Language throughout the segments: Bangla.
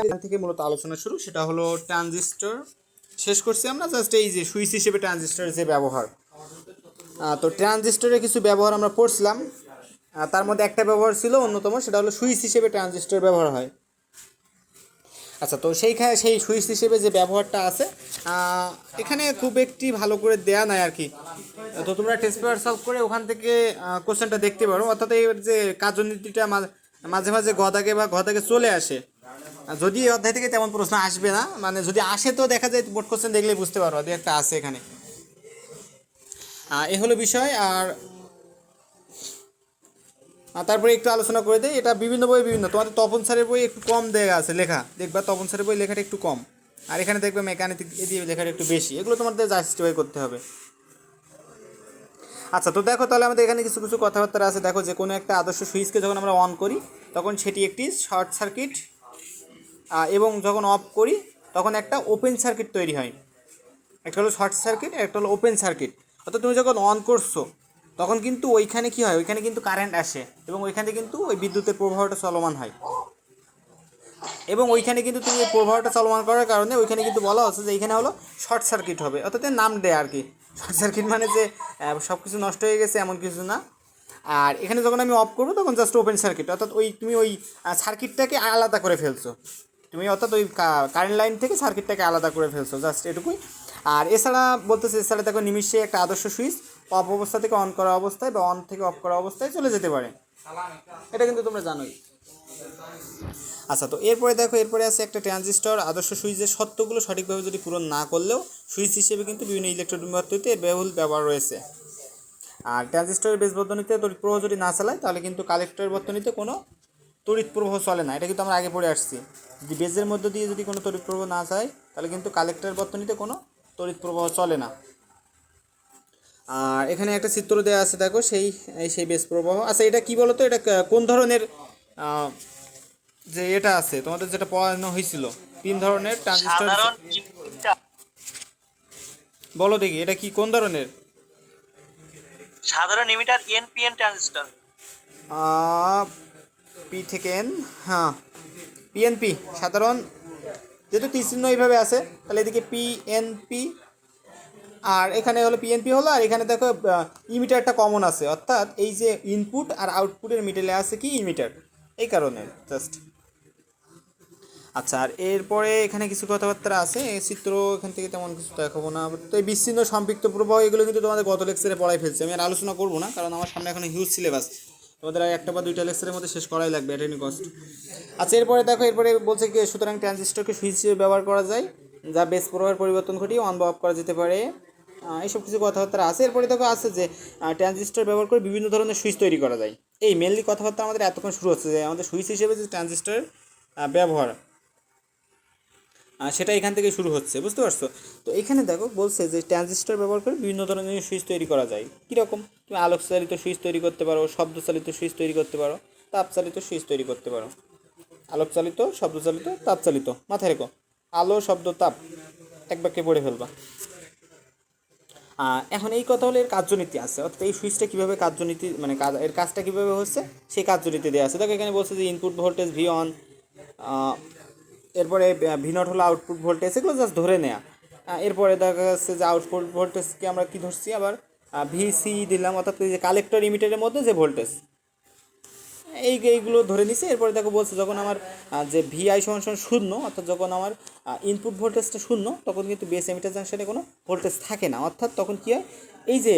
এখান থেকে মূলত আলোচনা শুরু, সেটা হলো ট্রানজিস্টর শেষ করছি আমরা। জাস্ট এই যে সুইচ হিসেবে ট্রানজিস্টরের যে ব্যবহার, তো ট্রানজিস্টরের কিছু ব্যবহার আমরা পড়ছিলাম। তার মধ্যে একটা ব্যবহার ছিল অন্যতম, সেটা হলো সুইচ হিসেবে ট্রানজিস্টর ব্যবহার হয়। আচ্ছা, তো সেই সুইচ হিসেবে যে ব্যবহারটা আছে এখানে খুব একটি ভালো করে দেয়া নাই আর কি। তো তোমরা টেস্ট পেপার সলভ করে ওখান থেকে কোশ্চেনটা দেখতে পারো। অর্থাৎ এই যে কার্যনীতিটা মাঝে মাঝে ঘ থেকে চলে আসে। যদি এই অধ্যায় থেকে তেমন প্রশ্ন আসবে না, মানে যদি আসে তো দেখা যায় বোর্ড কোশ্চেন দেখলেই বুঝতে পারো যে একটা আছে এখানে। এ হলো বিষয়। আর তারপরে একটু আলোচনা করে দেয়, এটা বিভিন্ন বই বিভিন্ন, তোমাদের তপন স্যারের বই একটু কম দেওয়া আছে লেখা, দেখবা তপন স্যারের বই লেখাটা একটু কম, আর এখানে দেখবে মেকানিক দিয়ে লেখাটা একটু বেশি। এগুলো তোমাদের জাস্টিফাই করতে হবে। আচ্ছা, তো দেখো তাহলে আমাদের এখানে কিছু কিছু কথাবার্তা আছে। দেখো, যে কোনো একটা আদর্শ সুইচকে যখন আমরা অন করি তখন সেটি একটি শর্ট সার্কিট, এবং যখন অফ করি তখন একটা ওপেন সার্কিট তৈরি হয়। একটা হলো শর্ট সার্কিট, একটা হলো ওপেন সার্কিট। অর্থাৎ তুমি যখন অন করছো তখন কিন্তু ওইখানে কী হয়, ওইখানে কিন্তু কারেন্ট আসে এবং ওইখানে কিন্তু ওই বিদ্যুতের প্রবাহটা চলমান হয়। এবং ওইখানে কিন্তু তুমি এই প্রবাহটা চলমান করার কারণে ওইখানে কিন্তু বলা হচ্ছে যে এইখানে হলো শর্ট সার্কিট হবে। অর্থাৎ নাম দেয় আর কি। শর্ট সার্কিট মানে যে সব কিছু নষ্ট হয়ে গেছে এমন কিছু না। আর এখানে যখন আমি অফ করবো তখন জাস্ট ওপেন সার্কিট, অর্থাৎ তুমি ওই সার্কিটটাকে আলাদা করে ফেলছো। তুমি অর্থাৎ ওই কারেন্ট লাইন থেকে সার্কিটটাকে আলাদা করে ফেলছো, জাস্ট এটুকুই। আর এছাড়া বলতেছে, এছাড়া দেখো নিমিষে একটা আদর্শ সুইচ অফ অবস্থা থেকে অন করা অবস্থায় বা অন থেকে অফ করা অবস্থায় চলে যেতে পারে। এটা কিন্তু তোমরা জানোই। আচ্ছা, তো এরপরে আছে একটা ট্রানজিস্টর আদর্শ সুইচের শর্তগুলো সঠিকভাবে যদি পূরণ না করলেও সুইচ হিসেবে কিন্তু বিভিন্ন ইলেকট্রনিক পদ্ধতিতে বহুল ব্যবহার রয়েছে। আর ট্রানজিস্টরের বেস বর্তনীতে তড়িৎ প্রবাহ যদি না চালায় তাহলে কিন্তু কালেক্টরের বর্তনীতে কোনো তড়িৎ প্রবাহ চলে না। এটা কিন্তু আমরা আগে পড়ে আসছি। যদি বেজের মধ্য দিয়ে যদি কোনো তড়িৎ প্রবাহ না যায় তাহলে কিন্তু কালেক্টরের বর্তনীতে কোনো তড়িৎ প্রবাহ চলে না। আর এখানে একটা চিত্র দেওয়া আছে, দেখো সেই বেস প্রবাহ। আচ্ছা, এটা কি বলো তো, এটা কোন ধরনের যে এটা আছে তোমাদের যেটা পড়ানো হয়েছিল, 3 ধরনের ট্রানজিস্টর বলো দেখি, এটা কি কোন ধরনের? সাধারণ ইমিটার এনপিএন ট্রানজিস্টর। পি থেকে এন, হ্যাঁ পিএনপি সাধারণ, যেহেতু তীর চিহ্ন এইভাবে আছে তাহলে এদিকে পিএনপি, আর এখানে হলো পিএনপি হলো। আর এখানে দেখো ইমিটারটা কমন আছে, অর্থাৎ এই যে ইনপুট আর আউটপুটের মিডলে আছে কি ইমিটার, এই কারণে জাস্ট। আচ্ছা, আর এরপরে এখানে কিছু কথাবার্তা আছে, এই চিত্র এখান থেকে তেমন কিছু দেখাবো না। তো এই বিচ্ছিন্ন সম্পৃক্ত প্রবাহ এগুলো কিন্তু তোমাদের গত লেকচারে পড়াই ফেলছে, আমি আর আলোচনা করবো না, কারণ আমার সামনে এখন হিউজ সিলেবাস, তোমাদের আর একটা বা দুইটা লেকচারের মধ্যে শেষ করাই লাগবে, এটাই কষ্ট। আচ্ছা, এরপরে বলছে কি, সুতরাং ট্রানজিস্টরকে সুইচ হিসেবে ব্যবহার করা যায়, যা বেস প্রবাহের পরিবর্তন ঘটিয়ে অন বা অফ করা যেতে পারে। এইসব কিছু কথাবার্তা আছে। এরপরে দেখো আছে যে ট্রানজিস্টর ব্যবহার করে বিভিন্ন ধরনের সুইচ তৈরি করা যায়। এই মেনলি কথাবার্তা আমাদের এতক্ষণ শুরু হচ্ছে যে আমাদের সুইচ হিসেবে যে ট্রানজিস্টরের ব্যবহার, সেটা এখান থেকে শুরু হচ্ছে, বুঝতে পারছো? তো এখানে দেখো বলছে যে ট্রানজিস্টর ব্যবহার করে বিভিন্ন ধরনের সুইচ তৈরি করা যায়। কীরকম? তুমি আলোক চালিত সুইচ তৈরি করতে পারো, শব্দ চালিত সুইচ তৈরি করতে পারো, তাপ চালিত সুইচ তৈরি করতে পারো। আলোক চালিত, শব্দ চালিত, তাপ চালিত, মাথায় রেখো, আলো শব্দ তাপ এক বাক্যে পড়ে ফেলবা। এখন এই কথা হলো এর কার্যনীতি আছে, অর্থাৎ এই সুইচটা কীভাবে কার্যনীতি, মানে এর কাজটা কীভাবে হচ্ছে সেই কার্যনীতি দেওয়া আছে। দেখো এখানে বলছে যে ইনপুট ভোল্টেজ ভি অন, এরপরে ভি নট হলো আউটপুট ভোল্টেজ, এগুলো জাস্ট ধরে নেওয়া। এরপরে দেখা যাচ্ছে যে আউটপুট ভোল্টেজকে আমরা কী ধরছি, আবার ভিসি দিলাম, অর্থাৎ এই যে কালেক্টর ইমিটারের মধ্যে যে ভোল্টেজ, এইগুলো ধরে নিছি। এরপরে দেখো বলছে যখন আমার যে ভিআই সমান শূন্য, অর্থাৎ যখন আমার ইনপুট ভোল্টেজটা শূন্য তখন কিন্তু বেস এমিটার জাংশনে কোনো ভোল্টেজ থাকে না, অর্থাৎ তখন কী হয়, এই যে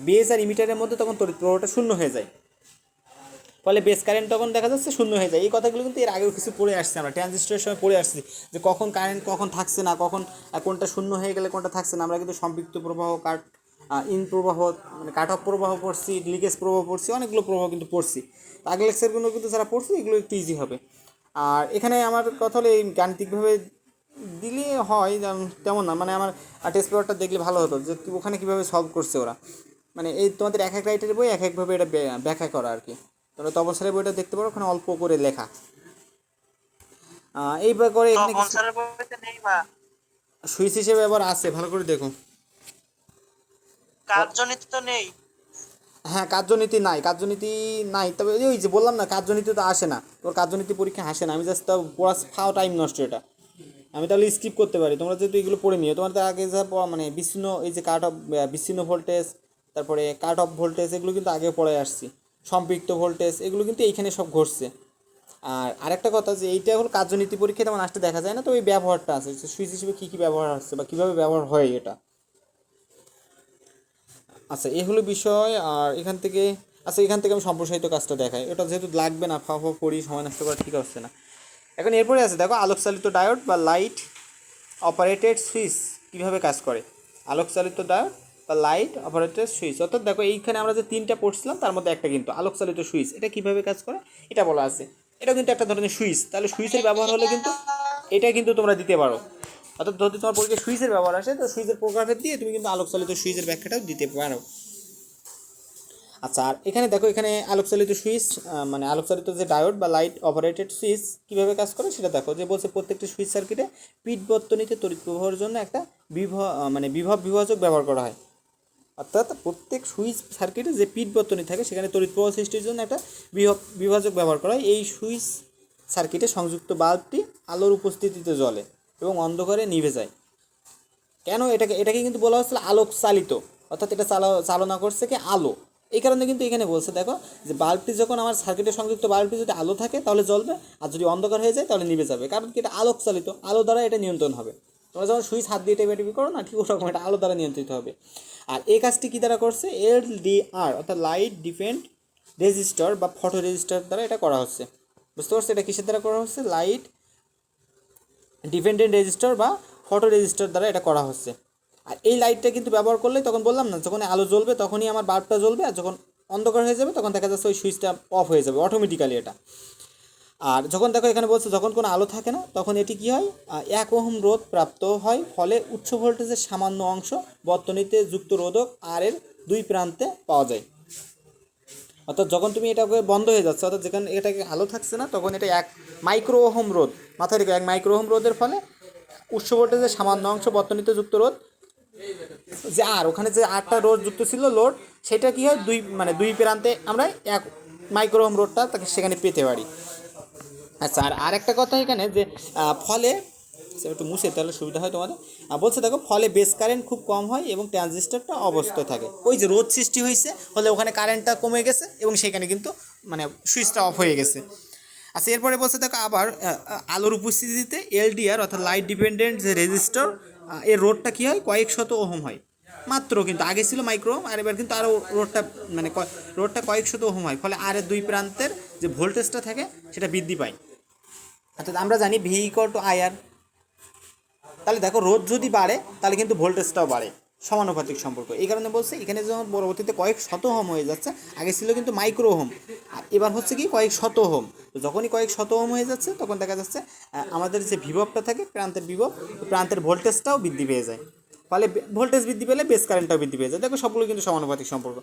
বেস আর ইমিটারের মধ্যে তখন তড়িৎ প্রবাহটা শূন্য হয়ে যায়, ফলে বেস কারেন্ট তখন দেখা যাচ্ছে শূন্য হয়ে যায়। এই কথাগুলো কিন্তু এর আগেও কিছু পড়ে আসছে, আমরা ট্রানজিস্টরের সময় পড়ে আসছি যে কখন কারেন্ট কখন থাকছে না, কখন কোনটা শূন্য হয়ে গেলে কোনটা থাকছে না। আমরা কিন্তু সম্পৃক্ত প্রবাহ, ইন প্রবাহ, মানে কাট অফ প্রবাহ পড়ছি, লিকেজ প্রবাহ পড়ছি, অনেকগুলো প্রবাহ কিন্তু পড়ছি। আগের লেকচারগুলো কিন্তু যারা পড়ছি এগুলো একটু ইজি হবে। আর এখানে আমার কথা হলো এই গাণিতিকভাবে দিলে হয় তেমন না, মানে আমার টেস্ট পেপারটা দেখলে ভালো হতো যে ওখানে কীভাবে সলভ করছে ওরা, মানে এই তোমাদের এক এক রাইটের বই এক একভাবে এটা ব্যাখ্যা করা আর কি। তোমরা তপন স্যারের বইটা দেখতে পারো, ওখানে অল্প করে লেখা। এইবার করে এখানে সুইচ হিসেবে আবার আছে, ভালো করে দেখো। কার্যনীতি তো নেই। হ্যাঁ, কার্যনীতি নাই, তবে ওই যে বললাম না, কার্যনীতি তো আসে না, তোর কার্যনীতি পরীক্ষা আসে না, আমি জাস্ট তাও পড়া ফাও টাইম নষ্ট এটা। আমি তাহলে স্কিপ করতে পারি, তোমরা যেহেতু এগুলো পড়ে নিও, তোমার তো আগে যা মানে বিচ্ছিন্ন, এই যে কাট অফ বিচ্ছিন্ন ভোল্টেজ, তারপরে কাট অফ ভোল্টেজ, এগুলো কিন্তু আগে পড়ে আসছি, সম্পৃক্ত ভোল্টেজ, এগুলো কিন্তু এইখানে সব ঘটছে। আর আরেকটা কথা, যে এইটা হলো কার্যনীতি পরীক্ষায় তেমন আসতে দেখা যায় না, তো ওই ব্যবহারটা আছে, সুইচ হিসেবে কী কী ব্যবহার হচ্ছে বা কীভাবে ব্যবহার হয় এটা। আচ্ছা, এই হলো বিষয়। আর এখান থেকে, আচ্ছা এখান থেকে আমি সম্প্রসারিত কাজটা দেখাই, এটা যেহেতু লাগবে না, ফা পড়ি সময় নষ্ট করা ঠিক হচ্ছে না। এখন এরপরে আছে দেখো, আলোকচালিত ডায়োড বা লাইট অপারেটেড সুইচ কীভাবে কাজ করে। আলোকচালিত ডায়োড বা লাইট অপারেটেড সুইচ, অর্থাৎ দেখো এইখানে আমরা যে তিনটা পড়ছিলাম তার মধ্যে একটা কিন্তু আলোকচালিত সুইচ, এটা কীভাবে কাজ করে এটা বলা আছে। এটাও কিন্তু একটা ধরনের সুইচ, তাহলে সুইচের ব্যবহার হলে কিন্তু এটা কিন্তু তোমরা দিতে পারো। অর্থাৎ যদি তোমার পরীক্ষায় সুইচের ব্যবহার আসে, তো সুইচের প্রকারভেদ দিয়ে তুমি কিন্তু আলোকচালিত সুইচের ব্যাখ্যাটাও দিতে পারো। আচ্ছা, আর এখানে দেখো, এখানে আলোকচালিত সুইচ মানে আলোকচালিত যে ডায়োড বা লাইট অপারেটেড সুইচ কীভাবে কাজ করে সেটা দেখো, যে বলছে প্রত্যেকটি সুইচ সার্কিটে পিট বর্তনীতে তড়িৎ প্রবাহের জন্য একটা বিভব বিভাজক ব্যবহার করা হয়। অর্থাৎ প্রত্যেক সুইচ সার্কিটে যে পিট বর্তনী থাকে সেখানে তড়িৎ প্রবাহ সৃষ্টির জন্য একটা বিভাজক ব্যবহার করা হয়। এই সুইচ সার্কিটে সংযুক্ত বাল্বটি আলোর উপস্থিতিতে জ্বলে এবং অন্ধকারে নিভে যায়। কেন এটাকে কিন্তু বলা হচ্ছিল আলোক চালিত, অর্থাৎ এটা চালনা করছে কি আলো। এই কারণে কিন্তু এখানে বলছে দেখো, যে বাল্বটি যখন আমার সার্কিটে সংযুক্ত বাল্বটি যদি আলো থাকে তাহলে জ্বলবে, আর যদি অন্ধকার হয়ে যায় তাহলে নিভে যাবে, কারণ কি এটা আলোক চালিত, আলো দ্বারা এটা নিয়ন্ত্রণ হবে। তোমরা যখন সুইচ হাত দিয়ে টেপি করো না, ঠিক ওরকম এটা আলো দ্বারা নিয়ন্ত্রিত হবে। আর এই কাজটি কী দ্বারা করছে, LDR অর্থাৎ লাইট ডিপেন্ড রেজিস্টার বা ফটো রেজিস্টার দ্বারা এটা করা হচ্ছে। বুঝতে পারছো এটা কিসের দ্বারা করা হচ্ছে, লাইট ডিপেন্ডেন্ট রেজিস্টার বা ফটো রেজিস্টার দ্বারা এটা করা হচ্ছে। আর এই লাইটটা কিন্তু ব্যবহার করলে, তখন বললাম না, যখন আলো জ্বলবে তখনই আমার বাল্বটা জ্বলবে, আর যখন অন্ধকার হয়ে যাবে তখন দেখা যাচ্ছে ওই সুইচটা অফ হয়ে যাবে অটোমেটিক্যালি এটা। আর যখন দেখো এখানে বলছে যখন কোনো আলো থাকে না, তখন এটি কী হয়, 1 ওহম রোধ প্রাপ্ত হয়, ফলে উচ্চ ভোল্টেজের সামান্য অংশ বর্তনীতে যুক্ত রোধক আর এর দুই প্রান্তে পাওয়া যায়। অর্থাৎ যখন তুমি এটাকে বন্ধ হয়ে যাচ্ছে, অর্থাৎ যেখানে এটাকে আলো থাকছে না, তখন এটা 1 মাইক্রো ওহম রোধ, মাথায় রেখে 1 মাইক্রো ওহম রোধের ফলে উচ্চ ভোল্টেজের সামান্য অংশ বর্তনীতে যুক্ত রোধ, যে আর ওখানে যে 8টা রোধ যুক্ত ছিল লোড, সেটা কী হয়, দুই প্রান্তে আমরা 1 মাইক্রো ওহম রোধটা তাকে সেখানে পেতে পারি। আচ্ছা, আর একটা কথা এখানে, যে ফলে একটু মুছে তাহলে সুবিধা হয় তোমাদের। বলছে দেখো, ফলে বেস কারেন্ট খুব কম হয় এবং ট্রানজিস্টরটা অবস্থায় থাকে। ওই যে রোধ সৃষ্টি হয়েছে, ফলে ওখানে কারেন্টটা কমে গেছে এবং সেখানে কিন্তু মানে সুইচটা অফ হয়ে গেছে। আচ্ছা, এরপরে বলছে দেখো, আবার আলোর উপস্থিতিতে LDR অর্থাৎ লাইট ডিপেন্ডেন্ট যে রেজিস্টর, এর রোধটা কী হয়, কয়েক শত ওহম হয় মাত্র, কিন্তু আগে ছিল মাইক্রো ওহম, আর এবার কিন্তু আরও রোধটা কয়েক শত ওহম হয়, ফলে আর এর দুই প্রান্তের যে ভোল্টেজটা থাকে সেটা বৃদ্ধি পায়। অর্থাৎ আমরা জানি V/IR, তাহলে দেখো রোধ যদি বাড়ে তাহলে কিন্তু ভোল্টেজটাও বাড়ে, সমানুপাতিক সম্পর্ক। এই কারণে বলছে এখানে যখন পরবর্তীতে কয়েক শত ওহম হয়ে যাচ্ছে, আগে ছিল কিন্তু মাইক্রো ওহম, আর এবার হচ্ছে কি কয়েক শত ওহম। তো যখনই কয়েক শত ওহম হয়ে যাচ্ছে, তখন দেখা যাচ্ছে আমাদের যে বিভবটা থাকে, প্রান্তের বিভব, প্রান্তের ভোল্টেজটাও বৃদ্ধি পেয়ে যায়, ফলে ভোল্টেজ বৃদ্ধি পেলে বেস কারেন্টটাও বৃদ্ধি পেয়ে যায়। দেখো সবগুলো কিন্তু সমানুপাতিক সম্পর্ক,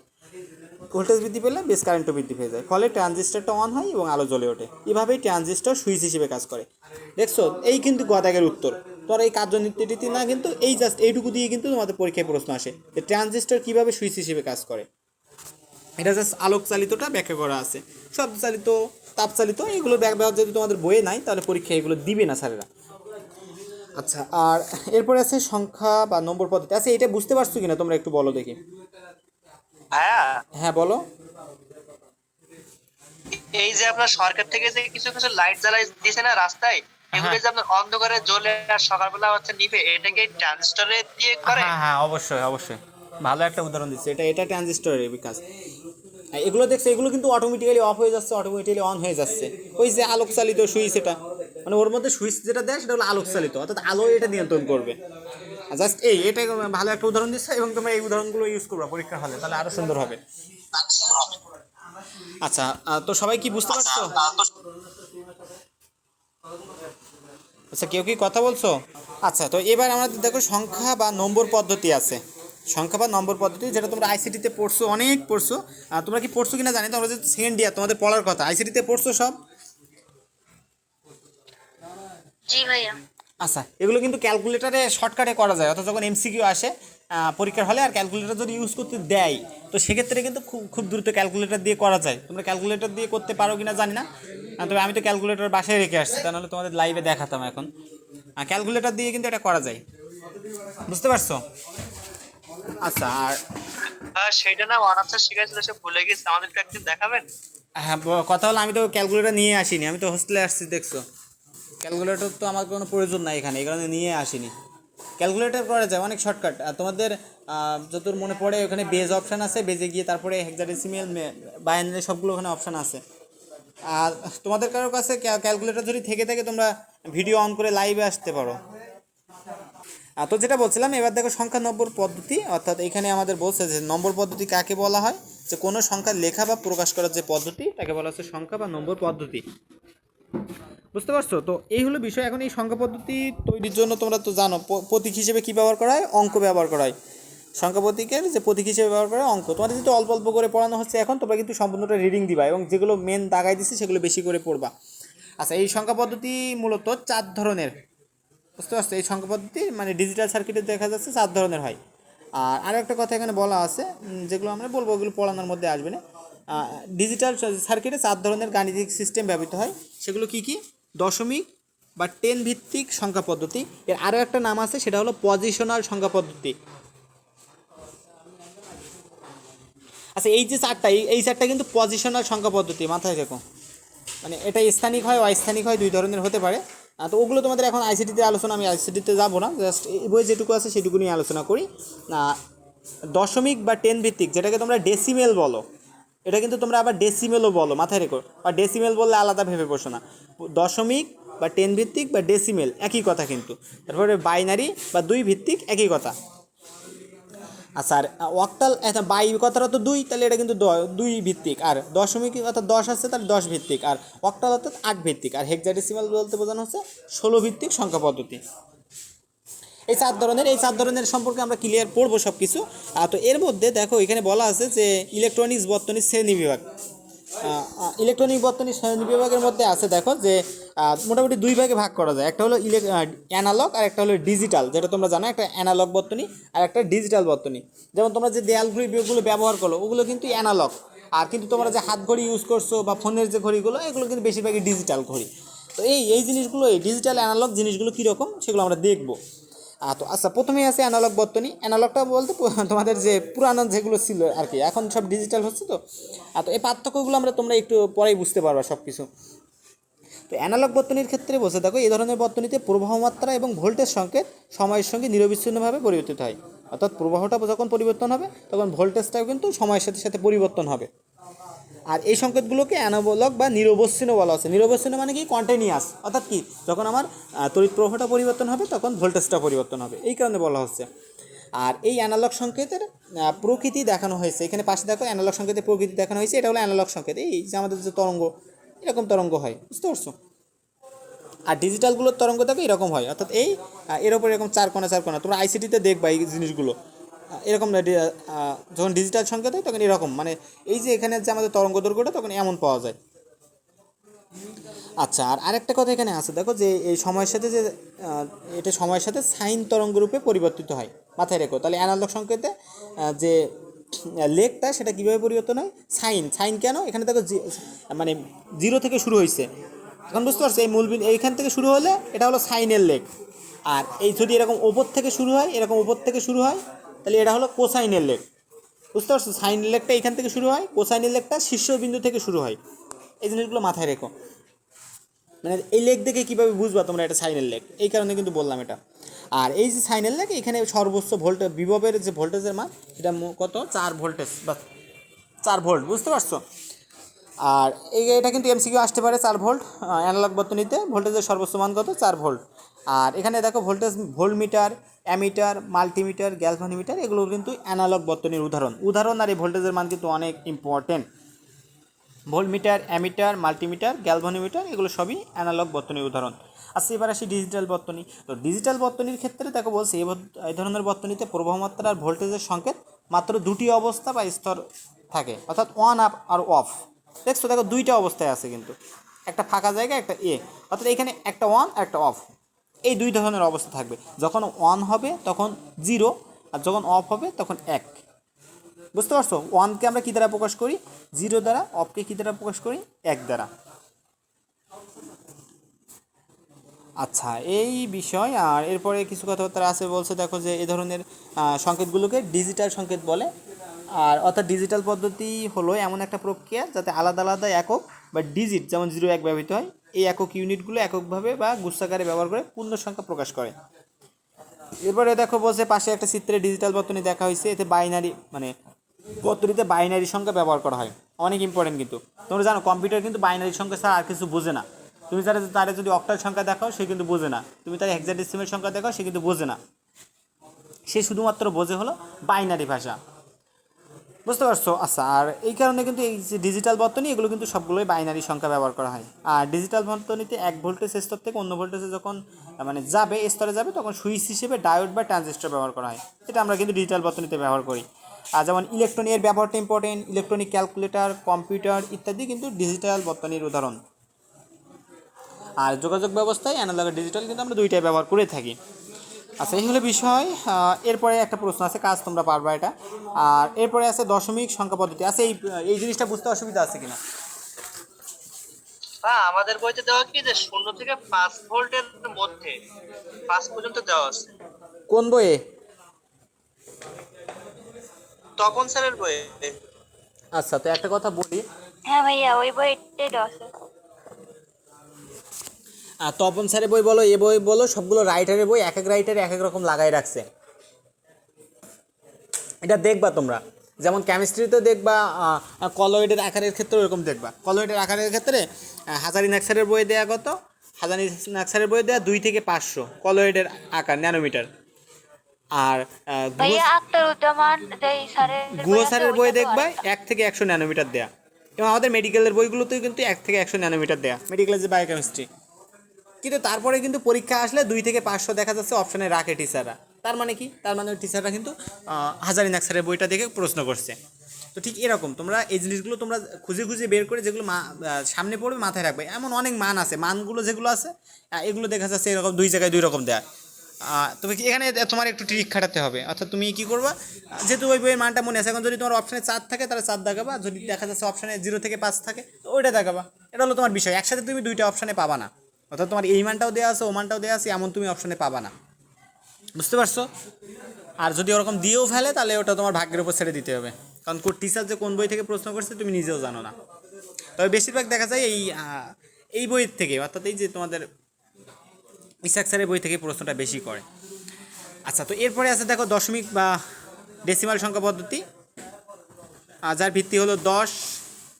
ভোল্টেজ বৃদ্ধি পেলে বেস কারেন্টও বৃদ্ধি পেয়ে যায়, ফলে ট্রানজিস্টরটা অন হয় এবং আলো জ্বলে ওঠে। এভাবেই ট্রানজিস্টর সুইচ হিসেবে কাজ করে। দেখছো, এই কিন্তু গদাগের উত্তর। তোর এই কার্যনীতি না, কিন্তু এই জাস্ট এইটুকু দিয়ে কিন্তু তোমাদের পরীক্ষায় প্রশ্ন আসে, যে ট্রানজিস্টর কীভাবে সুইচ হিসেবে কাজ করে। এটা জাস্ট আলোক চালিতটা ব্যাখ্যা করা আছে। শব্দ চালিত, তাপ চালিত, এগুলো ব্যবহার যদি তোমাদের বইয়ে নাই, তাহলে পরীক্ষায় এগুলো দিবে না স্যারেরা। আচ্ছা, আর এরপরে আছে সংখ্যা বা নম্বর পদ্ধতি। আচ্ছা, এটা বুঝতে পারছো কিনা তোমরা একটু বলো দেখি। হ্যাঁ, হ্যাঁ বলো। এই যে আপনার সরকার থেকে যে কিছু কিছু লাইট জ্বালাই দিয়েছে না রাস্তায়, এগুলো যে আপনার অন্ধকারে জ্বলে আর সকালবেলা হচ্ছে নিভে, এটাকে ট্রানজিস্টরে দিয়ে করে। হ্যাঁ হ্যাঁ, অবশ্যই অবশ্যই, ভালো একটা উদাহরণ দিচ্ছে। এটা ট্রানজিস্টরের বিকাশ। এগুলো দেখছো, এগুলো কিন্তু অটোমেটিক্যালি অফ হয়ে যাচ্ছে, অটোমেটিক্যালি অন হয়ে যাচ্ছে। ওই যে আলোক চালিত সুইচ, এটা মানে ওর মধ্যে সুইচ যেটা দেয় সেটা হলো আলোক চালিত, অর্থাৎ আলো এটা নিয়ন্ত্রণ করবে। জাস্ট এটা ভালো একটা উদাহরণ দিচ্ছে, এবং তোমরা এই উদাহরণগুলো ইউজ করবে পরীক্ষার হলে, তাহলে আরো সুন্দর হবে। আচ্ছা, তো সবাই কি বুঝতে পারছো? আচ্ছা, কেউ কি কথা বলছো? আচ্ছা, তো এবার আমাদের দেখো সংখ্যা বা নম্বর পদ্ধতি আছে। সংখ্যা বা নম্বর পদ্ধতি, যেটা তোমরা আইসিটিতে পড়ছো, অনেক পড়ছো। তোমরা কি পড়ছো কিনা জানি, তোমরা যে সেকেন্ড ইয়ার তোমাদের পড়ার কথা, আইসিটিতে পড়ছো সব? জি ভাইয়া। আচ্ছা, এগুলো কিন্তু ক্যালকুলেটারে শর্টকাটে করা যায়, অর্থাৎ যখন এমসিকিউ আসে পরীক্ষার হলে আর ক্যালকুলেটার যদি ইউজ করতে দেয়, তো সেক্ষেত্রে কিন্তু খুব খুব দ্রুত ক্যালকুলেটার দিয়ে করা যায়। তোমরা ক্যালকুলেটার দিয়ে করতে পারো কি না জানি না, তবে আমি তো ক্যালকুলেটার বাসায় রেখে আসছি, তা নাহলে তোমাদের লাইভে দেখাতাম। এখন ক্যালকুলেটার দিয়ে কিন্তু এটা করা যায়, বুঝতে পারছো? আচ্ছা, আর সেটা না অনার্সে শিখাইছিল, সে ভুলে গেছে, আমাদেরকে একদিন দেখাবেন? হ্যাঁ, কথা হলো আমি তো ক্যালকুলেটার নিয়ে আসিনি, আমি তো হোস্টেলে আসছি, দেখছো? ক্যালকুলেটর তো আমার কোনো প্রয়োজন নাই এখানে, এই কারণে নিয়ে আসিনি। ক্যালকুলেটর করা যায় অনেক শর্টকাট। আর তোমাদের যতদূর মনে পড়ে ওখানে বেজ অপশান আছে, বেজে গিয়ে তারপরে হেক্সাডেসিমেল বাইনারি সবগুলো ওখানে অপশান আছে। আর তোমাদের কারোর কাছে ক্যালকুলেটর যদি থেকে থাকে তোমরা ভিডিও অন করে লাইভে আসতে পারো। তো যেটা বলছিলাম, এবার দেখো সংখ্যা নম্বর পদ্ধতি, অর্থাৎ এখানে আমাদের বলছে যে নম্বর পদ্ধতি কাকে বলা হয়, যে কোনো সংখ্যা লেখা বা প্রকাশ করার যে পদ্ধতি তাকে বলা হচ্ছে সংখ্যা বা নম্বর পদ্ধতি, বুঝতে পারছো? তো এই হলো বিষয়। এখন এই সংখ্যা পদ্ধতি তৈরির জন্য তোমরা তো জানো প্রতীক হিসেবে কী ব্যবহার করা হয়, অঙ্ক ব্যবহার করা হয়। সংখ্যা প্রতীকের যে প্রতীক হিসেবে ব্যবহার করা হয় অঙ্ক। তোমাদের যেহেতু অল্প অল্প করে পড়ানো হচ্ছে এখন, তোমরা কিন্তু সম্পূর্ণটা রিডিং দিবা এবং যেগুলো মেন দাগাই দিচ্ছে সেগুলো বেশি করে পড়বা। আচ্ছা, এই সংখ্যা পদ্ধতি মূলত 4 ধরনের, বুঝতে পারছো? এই সংখ্যা পদ্ধতি মানে ডিজিটাল সার্কিটে দেখা যাচ্ছে 4 ধরনের হয়। আর আরও একটা কথা এখানে বলা আছে, যেগুলো আমরা বলবো ওগুলো পড়ানোর মধ্যে আসবে না। ডিজিটাল সার্কিটে 4 ধরনের গাণিতিক সিস্টেম ব্যবহৃত হয়। সেগুলো কি কি? দশমিক বা 10 ভিত্তিক সংখ্যা পদ্ধতি, এর আরও একটা নাম আছে, সেটা হলো পজিশনাল সংখ্যা পদ্ধতি। আচ্ছা, এই যে চারটা, এই চারটা কিন্তু পজিশনাল সংখ্যা পদ্ধতি, মাথায় রেখো। মানে এটা স্থানিক হয়, অস্থানিক হয়, 2 ধরনের হতে পারে। তো ওগুলো তোমাদের এখন আইসিটিতে আলোচনা, আমি আইসিটিতে যাবো না, জাস্ট এই বই যেটুকু আছে সেটুকু নিয়ে আলোচনা করি। দশমিক বা 10 ভিত্তিক, যেটাকে তোমরা ডেসিমেল বলো, এটা কিন্তু তোমরা আবার ডেসিমেলও বলো, মাথায় রেখো। আর ডেসিমেল বললে আলাদা ভেবে বসো না। দশমিক বা 10 ভিত্তিক বা ডেসিমেল একই কথা কিন্তু। তারপরে বাইনারি বা 2 ভিত্তিক একই কথা। আচ্ছা, আর অক্টাল বাই কথাটা তো 2, তাহলে এটা কিন্তু 2 ভিত্তিক। আর দশমিক অর্থাৎ 10 আছে, তাহলে 10 ভিত্তিক। আর অক্টাল অর্থাৎ 8 ভিত্তিক। আর হেক্সাডেসিমাল বলতে বোঝানো হচ্ছে 16 ভিত্তিক সংখ্যা পদ্ধতি। এই 4 ধরনের সম্পর্কে আমরা ক্লিয়ার পড়বো সব কিছু। তো এর মধ্যে দেখো এখানে বলা আছে যে ইলেকট্রনিক্স বর্তনী শ্রেণী বিভাগ। ইলেকট্রনিক বর্তনী শ্রেণী বিভাগের মধ্যে আছে দেখো যে মোটামুটি 2 ভাগে ভাগ করা যায়। একটা হলো অ্যানালগ আর একটা হলো ডিজিটাল, যেটা তোমরা জানো, একটা অ্যানালগ বর্তনী আর একটা ডিজিটাল বর্তনী। যেমন তোমরা যে দেয়াল ঘড়িগুলো ব্যবহার করো ওগুলো কিন্তু অ্যানালগ, আর কিন্তু তোমরা যে হাত ঘড়ি ইউজ করছো বা ফোনের যে ঘড়িগুলো, এগুলো কিন্তু বেশিরভাগই ডিজিটাল ঘড়ি। তো এই জিনিসগুলো, এই ডিজিটাল অ্যানালগ জিনিসগুলো কীরকম সেগুলো আমরা দেখবো। তো আচ্ছা, প্রথমেই আছে অ্যানালগ বর্তনী। অ্যানালগটা বলতে তোমাদের যে পুরানো যেগুলো ছিল আর কি, এখন সব ডিজিটাল হচ্ছে। তো এই পার্থক্যগুলো তোমরা একটু পরেই বুঝতে পারবা সব কিছু। তো অ্যানালগ বর্তনীর ক্ষেত্রে বলছে দেখো, এই ধরনের বর্তনীতে প্রবাহ মাত্রা এবং ভোল্টেজ সংকেত সময়ের সঙ্গে নিরবিচ্ছিন্নভাবে পরিবর্তিত হয়। অর্থাৎ প্রবাহটা যখন পরিবর্তন হবে তখন ভোল্টেজটাও কিন্তু সময়ের সাথে সাথে পরিবর্তন হবে। আর এই সংকেতগুলোকে অ্যানালগ বা নিরবচ্ছিন্ন বলা হচ্ছে। নিরবচ্ছিন্ন মানে কি? কন্টিনিউয়াস, অর্থাৎ কি, যখন আমার তড়িৎ প্রবাহটা পরিবর্তন হবে তখন ভোল্টেজটা পরিবর্তন হবে, এই কারণে বলা হচ্ছে। আর এই অ্যানালগ সংকেতের প্রকৃতি দেখানো হয়েছে এখানে পাশে দেখো, অ্যানালগ সংকেতের প্রকৃতি দেখানো হয়েছে। এটা হলো অ্যানালগ সংকেত, এই যে আমাদের যে তরঙ্গ, এরকম তরঙ্গ হয়, বুঝতে পারছো? আর ডিজিটালগুলোর তরঙ্গ দেখো এরকম হয়, অর্থাৎ এর ওপর এরকম 4 কোণা 4 কোণা। তোমরা আইসিটিতে দেখবা এই জিনিসগুলো এরকম। যখন ডিজিটাল সংকেত হয় তখন এরকম, মানে এই যে এখানে যে আমাদের তরঙ্গ দৈর্ঘ্যটা তখন এমন পাওয়া যায়। আচ্ছা, আর আরেকটা কথা এখানে আছে দেখো, যে এই সময়ের সাথে যে এটা সময়ের সাথে সাইন তরঙ্গ রূপে পরিবর্তিত হয়, মাথায় রেখো। তাহলে অ্যানালগ সংকেতে যে লেখটা সেটা কীভাবে পরিবর্তন হয়? সাইন কেন? এখানে দেখো মানে 0 থেকে শুরু হয়েছে, এখন বুঝতে পারছো? এই মূলবিন্দু এইখান থেকে শুরু হলে এটা হলো সাইনের লেখ। আর এই যদি এরকম ওপর থেকে শুরু হয়, এরকম ওপর থেকে শুরু হয়, তাহলে এটা হলো কোসাইনের লেখ, বুঝতে পারছো? সাইনের লেখটা এখান থেকে শুরু হয়, কোসাইনের লেখটা শীর্ষবিন্দু থেকে শুরু হয়। এই জিনিসগুলো মাথায় রেখো। মানে এই লেখ দেখে কীভাবে বুঝবা তোমরা এটা সাইনের লেখ, এই কারণে কিন্তু বললাম এটা। আর এই যে সাইনের লেখ, এখানে সর্বোচ্চ ভোল্টেজ, বিভবের যে ভোল্টেজের মান, এটা কত? 4 ভোল্টেজ বা 4 ভোল্ট, বুঝতে পারছো? আর এটা কিন্তু এমসিকিউ আসতে পারে। 4 ভোল্ট অ্যানালগ বর্তনীতে ভোল্টেজের সর্বোচ্চ মান কত? 4 ভোল্ট। আর এখানে দেখো voltage, voltmeter, ammeter, multimeter, galvanometer, এগুলো কিন্তু অ্যানালগ বর্তনীর উদাহরণ। আর এই ভোল্টেজের মান কিন্তু অনেক important. Voltmeter, ammeter, multimeter, galvanometer, এগুলো সবই অ্যানালগ বর্তনীর উদাহরণ। আচ্ছা, এবার আসি ডিজিটাল বর্তনী। তো ডিজিটাল বর্তনীর ক্ষেত্রে দেখো বলছে, এই ধরনের বর্তনীতে প্রবাহমাত্রা আর ভোল্টেজের সংকেত মাত্র 2টি অবস্থা বা স্তর থাকে, অর্থাৎ অন আপ আর অফ। দেখছো, দেখো 2টা অবস্থায় আছে কিন্তু, একটা ফাঁকা জায়গা, একটা অর্থাৎ এখানে একটা অন আর একটা অফ। এই দুই ধরনের অবস্থা থাকবে। যখন অন হবে তখন 0, আর যখন অফ হবে তখন 1। বুঝতে পারছো? ওয়ানকে আমরা কী দ্বারা প্রকাশ করি? 0 দ্বারা। অফকে কী দ্বারা প্রকাশ করি? 1 দ্বারা। আচ্ছা, এই বিষয়। আর এরপরে কিছু কথাবার্তা আছে, বলছে দেখো যে এই ধরনের সংকেতগুলোকে ডিজিটাল সংকেত বলে। আর অর্থাৎ ডিজিটাল পদ্ধতি হলো এমন একটা প্রক্রিয়া যাতে আলাদা আলাদা একক বা ডিজিট, যেমন 0, 1 ব্যবহৃত হয়। এই একক ইউনিটগুলো এককভাবে বা গুচ্ছাকারে ব্যবহার করে পূর্ণ সংখ্যা প্রকাশ করে। এরপরে দেখো বলছে পাশে একটা চিত্রে ডিজিটাল বর্তনী দেখা হয়েছে। এতে বাইনারি মানে পদ্ধতিতে বাইনারি সংখ্যা ব্যবহার করা হয়। অনেক ইম্পর্টেন্ট কিন্তু। তোমরা জানো কম্পিউটার কিন্তু বাইনারি সংখ্যা ছাড়া আর কিছু বোঝে না। তুমি তারা যদি অক্টাল সংখ্যা দেখাও সে কিন্তু বোঝে না। তুমি তার হেক্সাডেসিমাল সংখ্যা দেখাও সে কিন্তু বোঝে না। সে শুধুমাত্র বোঝে হলো বাইনারি ভাষা। বুঝতে পারছো? আচ্ছা, আর এই কারণে কিন্তু এই যে ডিজিটাল বর্তনী এগুলো কিন্তু সবগুলোই বাইনারি সংখ্যা ব্যবহার করা হয়। আর ডিজিটাল বর্তনীতে 1 ভোল্টেজ স্তর থেকে অন্য ভোল্টেজে যখন যাবে স্তরে যাবে তখন সুইচ হিসেবে ডায়োড বা ট্রানজিস্টর ব্যবহার করা হয়। এটা আমরা কিন্তু ডিজিটাল বর্তনীতে ব্যবহার করি। আর যেমন ইলেকট্রনিকের ব্যবহারটা ইম্পর্টেন্ট। ইলেকট্রনিক ক্যালকুলেটর, কম্পিউটার ইত্যাদি কিন্তু ডিজিটাল বর্তনীর উদাহরণ। আর যোগাযোগ ব্যবস্থায় অ্যানালগ আর ডিজিটাল কিন্তু আমরা দুইটাই ব্যবহার করে থাকি। আচ্ছা, এই হলো বিষয়। এরপরে একটা প্রশ্ন আছে, কাজ তোমরা পারবা এটা। আর এরপরে আছে দশমিক সংখ্যা পদ্ধতি। আছে এই জিনিসটা বুঝতে অসুবিধা আছে কিনা? হ্যাঁ, আমাদের বইতে দেওয়া কি যে 0 থেকে 5 ভোল্টের মধ্যে 5 পর্যন্ত দেওয়া আছে। কোন বইয়ে? তপন স্যারের বইয়ে। আচ্ছা, তো একটা কথা বলি। হ্যাঁ ভাইয়া, ওই বইটাই দেওয়া আছে। তপন স্যারের বই বলো, এ বই বলো, সবগুলো রাইটারের বই এক এক রাইটারে এক এক রকম লাগাই রাখছে। এটা দেখবা তোমরা, যেমন কেমিস্ট্রিতে দেখবা কলয়েডের আকারের ক্ষেত্রে ওরকম দেখবা। কলয়েডের আকারের ক্ষেত্রে হাজারি নাকসারের বই দেয়া কত? হাজারি নাকসারের বই দেয়া 2 থেকে 500 কলয়েডের আকার ন্যানোমিটার। আর ভাইয়া আখতারুজ্জামান যেই স্যারের গুহ স্যারের বই ওইটা তো দেখবা আরেকটা। 1 থেকে 100 ন্যানোমিটার দেয়া। এবং আমাদের মেডিকেলের বইগুলোতেও কিন্তু 1 থেকে 100 ন্যানোমিটার দেয়া, মেডিকেলের যে বায়োকেমিস্ট্রি। কিন্তু তারপরে কিন্তু পরীক্ষা আসলে 2 থেকে 500 দেখা যাচ্ছে অপশানে রাখে টিচাররা। তার মানে কি? তার মানে টিচাররা কিন্তু হাজারি নাকসারের বইটা দেখে প্রশ্ন করছে। তো ঠিক এরকম তোমরা এই জিনিসগুলো তোমরা খুঁজে খুঁজে বের করে যেগুলো সামনে পড়বে মাথায় রাখবে। এমন অনেক মান আছে, মানগুলো যেগুলো আছে এগুলো দেখা যাচ্ছে এরকম 2 জায়গায় 2 রকম দেয়া। তবে কি এখানে তোমার একটু ট্রিক খাটাতে হবে। অর্থাৎ তুমি কী করবা, যেহেতু ওই বইয়ের মানটা মনে আছে, এখন যদি তোমার অপশানে 4 থাকে তাহলে 4 দেখাবা, যদি দেখা যাচ্ছে অপশানে 0 থেকে 5 থাকে তো ওইটা দেখাবা। এটা হলো তোমার বিষয়। একসাথে তুমি 2টা অপশানে পাবা না। অর্থাৎ তোমার এই মানটাও দেওয়া আছে ও মানটাও দেওয়া আছে এমন তুমি অপশানে পাবা না। বুঝতে পারছো? আর যদি ওরকম দিয়েও ফেলে তাহলে ওটা তোমার ভাগ্যের উপর ছেড়ে দিতে হবে, কারণ টিচার যে কোন বই থেকে প্রশ্ন করছে তুমি নিজেও জানো না। তবে বেশিরভাগ দেখা যায় এই বইয়ের থেকে, অর্থাৎ এই যে তোমাদের ইসাক স্যারের বই থেকে প্রশ্নটা বেশি করে। আচ্ছা, তো এরপরে আছে দেখো দশমিক বা ডেসিমাল সংখ্যা পদ্ধতি, যার ভিত্তি হলো 10।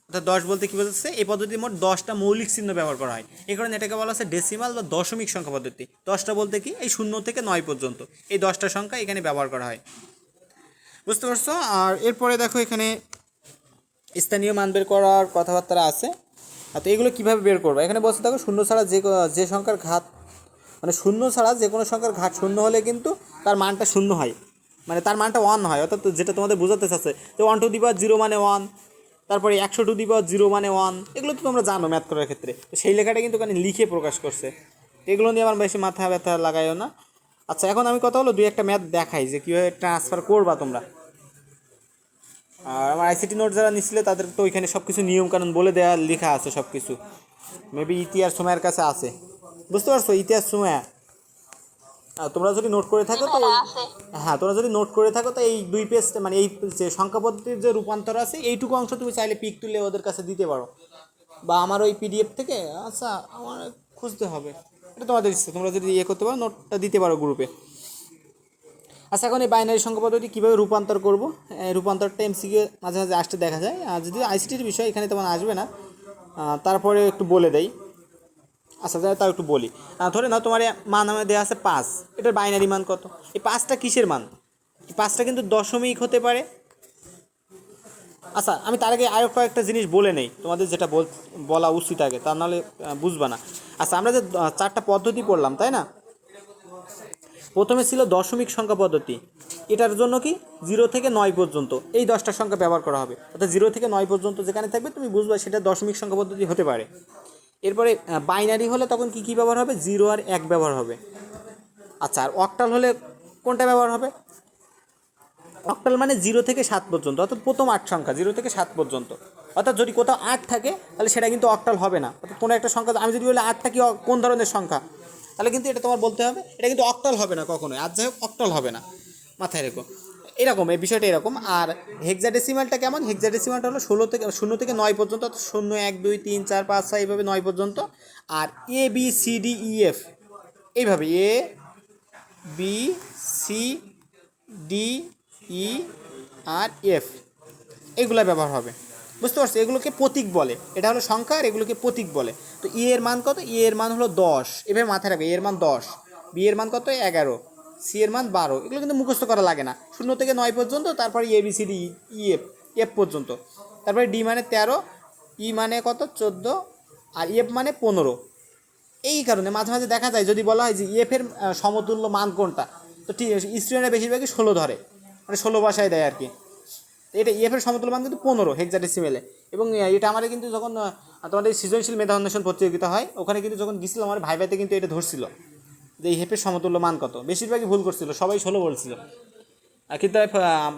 অর্থাৎ 10 বলতে কী বোঝাচ্ছে? এই পদ্ধতির মোট 10টা মৌলিক চিহ্ন ব্যবহার করা হয়। এই কারণে এটাকে বলা হচ্ছে ডেসিমাল বা দশমিক সংখ্যা পদ্ধতি। 10টা বলতে কি? এই 0 থেকে 9 পর্যন্ত এই 10টা সংখ্যা এখানে ব্যবহার করা হয়। বুঝতে পারছো? আর এরপরে দেখো এখানে স্থানীয় মান বের করার কথাবার্তা আছে। তো এগুলো কীভাবে বের করবো? এখানে বলছে দেখো শূন্য ছাড়া যে সংখ্যার ঘাত, মানে শূন্য ছাড়া যে কোনো সংখ্যার ঘাত শূন্য হলে কিন্তু তার মানটা শূন্য হয়, মানে তার মানটা 1 হয়। অর্থাৎ যেটা তোমাদের বোঝাতে চাচ্ছে যে 1 টু দি পাওয়ার 0 মানে 1, তারপরে 100 টু দি পাওয়ার 0 মানে 1, এগুলো তো তোমরা জানো ম্যাথ করার ক্ষেত্রে। তো সেই লেখাটা কিন্তু এখানে লিখে প্রকাশ করছে। এগুলো নিয়ে আমার বেশি মাথা ব্যথা লাগাইও না। আচ্ছা, এখন আমি কথা হলো 2-1টা ম্যাথ দেখাই যে কীভাবে ট্রান্সফার করবা তোমরা। আর আমার আইসিটি নোট যারা নিচ্ছিলে তাদের তো ওইখানে সব কিছু নিয়মকানুন বলে দেওয়া লেখা আছে সব কিছু। মেবি ইতিহাস সময়ের কাছে আছে। বুঝতে পারছো? ইতিহাস সময় তোমরা যদি নোট করে থাকো তো তোমরা যদি নোট করে থাকো তো এই 2 পেজ, মানে এই যে সংখ্যা পদ্ধতির যে রূপান্তর আছে এইটুকু অংশ তুমি চাইলে পিক তুলে ওদের কাছে দিতে পারো, বা আমার ওই পিডিএফ থেকে। আচ্ছা, আমার খুঁজতে হবে, এটা তোমাদের ইচ্ছে। তোমরা যদি করতে পারো নোটটা দিতে পারো গ্রুপে। আচ্ছা, এখন এই বাইনারি সংখ্যা পদ্ধতি কীভাবে রূপান্তর করবো? রূপান্তরটা এমসিকিউ মাঝে মাঝে আসতে দেখা যায়। আর যদি আইসিটির বিষয় এখানে তেমন আসবে না, তারপরে একটু বলে দেই। আচ্ছা, তাও একটু বলি। ধরে নাও তোমার মান আমার দেওয়া আছে 5, এটার বাইনারি মান কত? এই 5টা কিসের মান? এই 5টা কিন্তু দশমিক হতে পারে। আচ্ছা, আমি তার আগে আরও কয়েকটা জিনিস বলে নেই তোমাদের, যেটা বলা উচিত আগে, তা নাহলে বুঝবা না। আচ্ছা, আমরা যে 4টা পদ্ধতি পড়লাম তাই না? প্রথমে ছিল দশমিক সংখ্যা পদ্ধতি। এটার জন্য কি 0 থেকে 9 পর্যন্ত এই 10টা সংখ্যা ব্যবহার করা হবে। অর্থাৎ 0 থেকে 9 পর্যন্ত যেখানে থাকবে তুমি বুঝবা সেটা দশমিক সংখ্যা পদ্ধতি হতে পারে। এরপরে বাইনারি হলে তখন কী ব্যবহার হবে? 0 আর 1 ব্যবহার হবে। আচ্ছা, আর অক্টাল হলে কোনটা ব্যবহার হবে? অক্টাল মানে 0 থেকে 7 পর্যন্ত, অর্থাৎ প্রথম 8 সংখ্যা 0 থেকে 7 পর্যন্ত। অর্থাৎ যদি কোথাও 8 থাকে তাহলে সেটা কিন্তু অক্টাল হবে না। অর্থাৎ কোনো একটা সংখ্যা আমি যদি বলি 8টা কি কোন ধরনের সংখ্যা, তাহলে কিন্তু এটা তোমার বলতে হবে এটা কিন্তু অক্টাল হবে না কখনোই। আর যাই হোক, অক্টাল হবে না, মাথায় রেখো। এরকম এই বিষয়টা এরকম। আর হেক্সাডেসিমালটা কেমন? হেক্সাডেসিমালটা হলো 0 থেকে 9 পর্যন্ত, অর্থাৎ 0 1 2 3 4 5 6 এইভাবে 9 পর্যন্ত। আর A B C D E F এইভাবে A B C D E আর এফ এগুলো ব্যবহার হবে। বুঝতে পারছো? এগুলোকে প্রতীক বলে। এটা হলো সংখ্যা আর এগুলোকে প্রতীক বলে। তো ই এর মান কত? ই এর মান হলো 10, এভাবে মাথায় রাখবে। এর মান 10, বি এর মান কত? 11, সি এর মান 12। এগুলো কিন্তু মুখস্থ করা লাগে না। 0 থেকে 9 পর্যন্ত, তারপরে A B C D E F F পর্যন্ত, তারপরে ডি মানে 13, ই মানে কত? 14, আর এফ মানে 15। এই কারণে মাঝে মাঝে দেখা যায় যদি বলা হয় যে ইএফের সমতুল্য মান কোনটা, তো ঠিক স্টুডেন্টরা বেশিরভাগই 16 ধরে, মানে 16 বসায় দেয় আর কি। এটা ইএফের সমতুল্য মান কিন্তু 15 হেক্সাডেসিমেলে। এবং এটা আমাদের কিন্তু যখন তোমাদের সৃজনশীল মেধা অন্বেষণ প্রতিযোগিতা হয়, ওখানে কিন্তু যখন গেছিলাম আমার ভাইভাতে কিন্তু এটা ধরছিল যে ইএফের সমতুল্য মান কত। বেশিরভাগই ভুল করছিল, সবাই 16 বলছিল। কিন্তু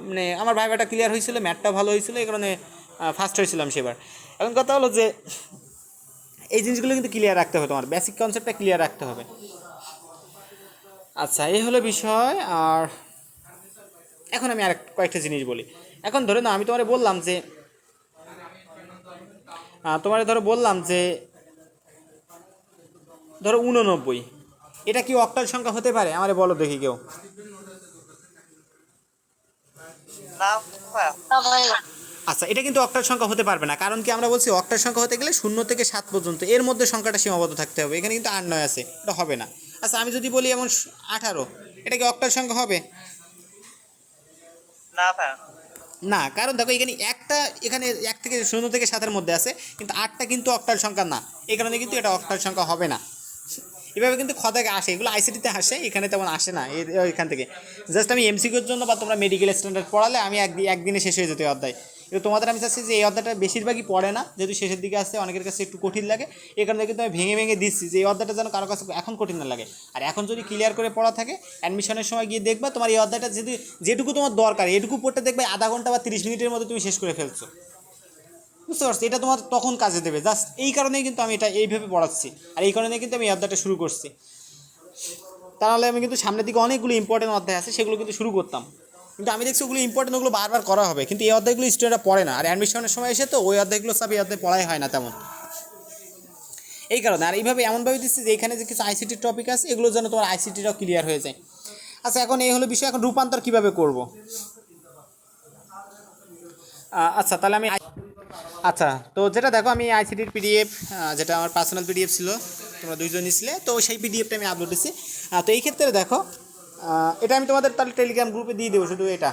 মানে আমার ভাইভাটা ক্লিয়ার হয়েছিল, ম্যাথটা ভালো হয়েছিল, এই কারণে ফার্স্ট হয়েছিলাম সেবার। এখন কথা হলো যে এই জিনিসগুলো কিন্তু ক্লিয়ার রাখতে হবে, তোমার বেসিক কনসেপ্টটা ক্লিয়ার রাখতে হবে। আচ্ছা, এই হলো বিষয়। আর এখন আমি আর কয়েকটা জিনিস বলি। এখন ধরে না আমি তোমারে বললাম যে ধরো 89, এটা কি অক্টাল সংখ্যা হতে পারে? আমারে বলো দেখি কেউ। না ভাইয়া। না ভাইয়া। আচ্ছা, এটা কিন্তু অক্টাল সংখ্যা হতে পারবে না। কারণ কি? আমরা বলছি অক্টাল সংখ্যা হতে গেলে 0 থেকে 7 পর্যন্ত এর মধ্যে সংখ্যাটা সীমাবদ্ধ থাকতে হবে। এখানে কিন্তু 8 9 আছে, এটা হবে না। আচ্ছা, আমি যদি বলি এমন 18, এটা কি অক্টাল সংখ্যা হবে? না ভাইয়া। না, কারণ দেখো এখানে 1 থেকে 0 থেকে 7-এর মধ্যে আছে, কিন্তু 8টা কিন্তু অক্টাল সংখ্যা না। এই কারণে কিন্তু এটা অক্টাল সংখ্যা হবে না। এভাবে কিন্তু থেকে আসে, এগুলো আইসিটিতে আসে, এখানে তেমন আসে না। এখান থেকে জাস্ট আমি এমসিকিউর জন্য বা তোমরা মেডিকেল স্ট্যান্ডার্ড পড়ালে আমি একদিনে শেষ হয়ে যেত এই অধ্যায়। কিন্তু তোমাদের আমি চাচ্ছি যে এই অধ্যায়টা বেশিরভাগই পড়ে না, যেহেতু শেষের দিকে আসছে, অনেকের কাছে একটু কঠিন লাগে। এই কারণে কিন্তু আমি ভেঙে ভেঙে দিচ্ছি যে এই অধ্যায়টা যেন কারো কাছে এখন কঠিন না লাগে। আর এখন যদি ক্লিয়ার করে পড়া থাকে, অ্যাডমিশনের সময় গিয়ে দেখবা তোমার এই অধ্যায়টা যদি যেটুকু তোমার দরকার এটুকু পড়তে দেখবে আধা ঘন্টা বা 30 মিনিটের মধ্যে তুমি শেষ করে ফেলছো। বুঝতে পারছি? এটা তোমার তখন কাজে দেবে। জাস্ট এই কারণেই কিন্তু আমি এটা এইভাবে পড়াচ্ছি, আর এই কারণেই কিন্তু আমি এই অধ্যায়টা শুরু করছি। তাহলে আমি কিন্তু সামনের দিকে অনেকগুলো ইম্পর্টেন্ট অধ্যায় আছে, সেগুলো কিন্তু শুরু করতাম। কিন্তু আমি দেখছি ওগুলো ইম্পর্টেন্ট, ওগুলো বারবার করা হবে, কিন্তু এই অধ্যায়গুলো স্টুডেন্টরা পড়ে না। আর অ্যাডমিশনের সময় এসে তো ওই অধ্যায়গুলো সব এই অধ্যায় পড়াই হয় না তেমন। এই কারণে আর এইভাবে এমনভাবে দিচ্ছি যে এখানে যে কিছু আইসিটির টপিক আছে, এগুলো যেন তোমার আইসিটিটাও ক্লিয়ার হয়ে যায়। আচ্ছা, এখন এই হলো বিষয়। এখন রূপান্তর কীভাবে করব? আচ্ছা, তাহলে আচ্ছা, তো যেটা দেখো, আমি আইসিটির পিডিএফ, যেটা আমার পার্সোনাল পিডিএফ ছিল, তোমরা দুইজন নিছিলে, তো সেই পিডিএফটা আমি আপলোড দিচ্ছি। তো এই ক্ষেত্রে দেখো, এটা আমি তোমাদের তাহলে টেলিগ্রাম গ্রুপে দিয়ে দেবো, শুধু এটা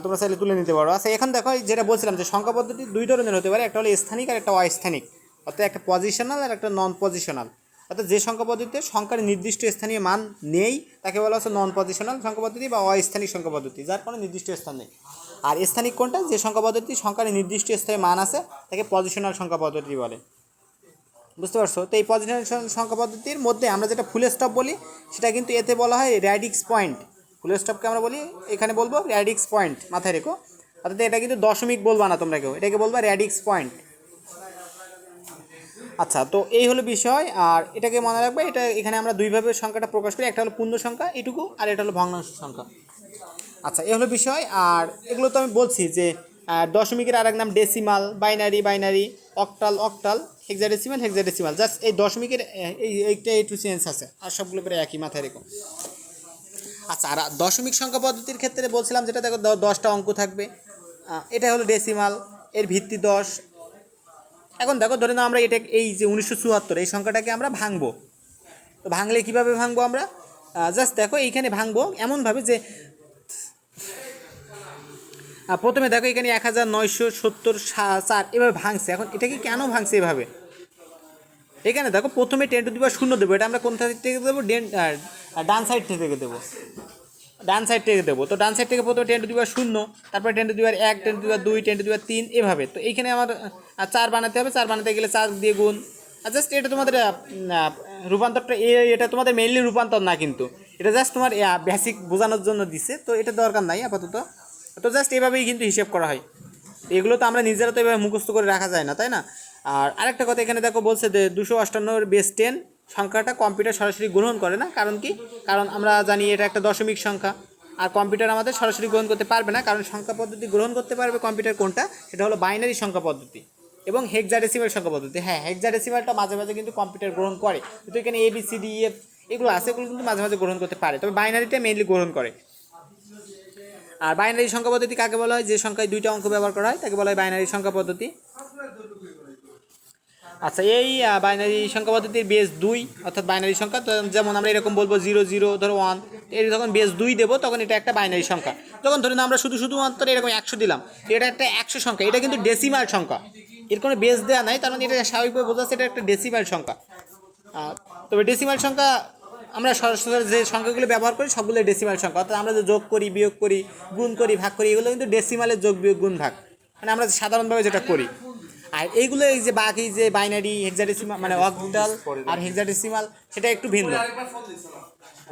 তোমরা চাইলে তুলে নিতে পারো। আচ্ছা, এখন দেখো, যেটা বলছিলাম যে সংখ্যা পদ্ধতি দুই ধরনের হতে পারে, একটা হলো স্থানিক আর একটা অস্থানিক। অর্থাৎ একটা পজিশনাল আর একটা নন পজিশনাল। অর্থাৎ যে সংখ্যা পদ্ধতিতে সংখ্যার নির্দিষ্ট স্থানীয় মান নেই তাকে বলা হচ্ছে নন পজিশনাল সংখ্যা পদ্ধতি বা অস্থানিক সংখ্যা পদ্ধতি, যার কোনো নির্দিষ্ট স্থান নেই। আর স্থানিক কোনটা? যে সংখ্যা পদ্ধতি সংখ্যার নির্দিষ্ট স্থানে মান আছে তাকে পজিশনাল সংখ্যা পদ্ধতি বলে। বুঝতে পারছো? তো এই পজিশনাল সংখ্যা পদ্ধতির মধ্যে আমরা যেটা ফুল স্টপ বলি, সেটা কিন্তু এতে বলা হয় র্যাডিক্স পয়েন্ট। ফুল স্টপকে আমরা বলি, এখানে বলবো র্যাডিক্স পয়েন্ট, মাথায় রেখো। অর্থাৎ এটা কিন্তু দশমিক বলবা না তোমরা কেউ, এটাকে বলবা র্যাডিক্স পয়েন্ট। আচ্ছা, তো এই হলো বিষয়। আর এটাকে মনে রাখবে, এটা এখানে আমরা দুইভাবে সংখ্যাটা প্রকাশ করি, একটা হলো পূর্ণ সংখ্যা এটুকু, আর এটা হলো ভগ্নাংশ সংখ্যা। আচ্ছা, এই হলো বিষয়। আর এগুলো তো আমি বলছি যে দশমিকের আরেক নাম decimal, binary, octal, hexadecimal. Just এই দশমিকের এইটা একটু চেঞ্জ আছে, আর সবগুলো প্রায় একই, মাথায় রেখো। আচ্ছা, আর দশমিক সংখ্যা পদ্ধতির ক্ষেত্রে বলছিলাম যেটা দেখো 10টা অঙ্ক থাকবে, এটা হলো ডেসিমাল, এর ভিত্তি 10। এখন দেখো, ধরে নাও আমরা এই যে 1974 এই সংখ্যাটাকে আমরা ভাঙবো। তো ভাঙলে কীভাবে ভাঙবো আমরা? জাস্ট দেখো, এইখানে ভাঙবো এমনভাবে যে প্রথমে দেখো এখানে 1974 এভাবে ভাঙছে। এখন এটাকে কেন ভাঙছে এভাবে? এখানে দেখো প্রথমে 10⁻0 দেবো, এটা আমরা কোন থেকে দেবো? ডান সাইড থেকে দেবো, তো ডান সাইড থেকে প্রথমে 10⁻0, তারপরে 10⁻1, 10⁻2, 10⁻3 এভাবে। তো এইখানে আমার 4 বানাতে হবে, 4 বানাতে গেলে 4 দিয়ে গুণ, আর জাস্ট এটা তোমাদের রূপান্তরটা এটা তোমাদের মেইনলি রূপান্তর না, কিন্তু এটা জাস্ট তোমার বেসিক বোঝানোর জন্য দিছে, তো এটা দরকার নাই আপাতত। তো জাস্ট এভাবেই কিন্তু হিসেব করা হয়। এগুলো তো আমরা নিজেরা তো এভাবে মুখস্থ করে রাখা যায় না, তাই না? আর আরেকটা কথা এখানে দেখো বলছে যে 258 বেস 10 সংখ্যাটা কম্পিউটার সরাসরি গ্রহণ করে না। কারণ কি? কারণ আমরা জানি এটা একটা দশমিক সংখ্যা, আর কম্পিউটার আমাদের সরাসরি গ্রহণ করতে পারবে না। কারণ সংখ্যা পদ্ধতি গ্রহণ করতে পারবে কম্পিউটার কোনটা, সেটা হলো বাইনারি সংখ্যা পদ্ধতি এবং হেক্সাডেসিমাল সংখ্যা পদ্ধতি। হ্যাঁ, হেক্সাডেসিমালটা মাঝে মাঝে কিন্তু কম্পিউটার গ্রহণ করে, কিন্তু এখানে ABCDEF এগুলো আছে, এগুলো কিন্তু মাঝে মাঝে গ্রহণ করতে পারে, তবে বাইনারিটা মেইনলি গ্রহণ করে। আর বাইনারি সংখ্যা পদ্ধতি কাকে বলা হয়? যে সংখ্যায় দুইটা অঙ্ক ব্যবহার করা হয় তাকে বলা হয় বাইনারি সংখ্যা পদ্ধতি। আচ্ছা, এই বাইনারি সংখ্যা পদ্ধতির বেস 2, অর্থাৎ বাইনারি সংখ্যা, যেমন আমরা এরকম বলবো 0 0 ধরো 1, এর যখন বেস 2 দেবো তখন এটা একটা বাইনারি সংখ্যা। যখন ধরুন আমরা শুধুমাত্র এরকম 100 দিলাম, এটা একটা 100 সংখ্যা, এটা কিন্তু ডেসিমাল সংখ্যা, এর কোনো বেস দেওয়া নাই, তার মানে এটা স্বাভাবিকভাবে বোঝা যাচ্ছে এটা একটা ডেসিমাল সংখ্যা। তবে ডেসিমাল সংখ্যা আমরা সরাসরি যে সংখ্যাগুলো ব্যবহার করি সবগুলো ডেসিমাল সংখ্যা, অর্থাৎ আমরা যে যোগ করি, বিয়োগ করি, গুণ করি, ভাগ করি, এগুলো কিন্তু ডেসিমালের যোগ বিয়োগ গুণ ভাগ, মানে আমরা সাধারণভাবে যেটা করি। আর এইগুলো এই যে বাকি যে বাইনারি, হেক্সাডেসিমাল মানে অক্টাল আর হেক্সাডেসিমাল, সেটা একটু ভিন্ন।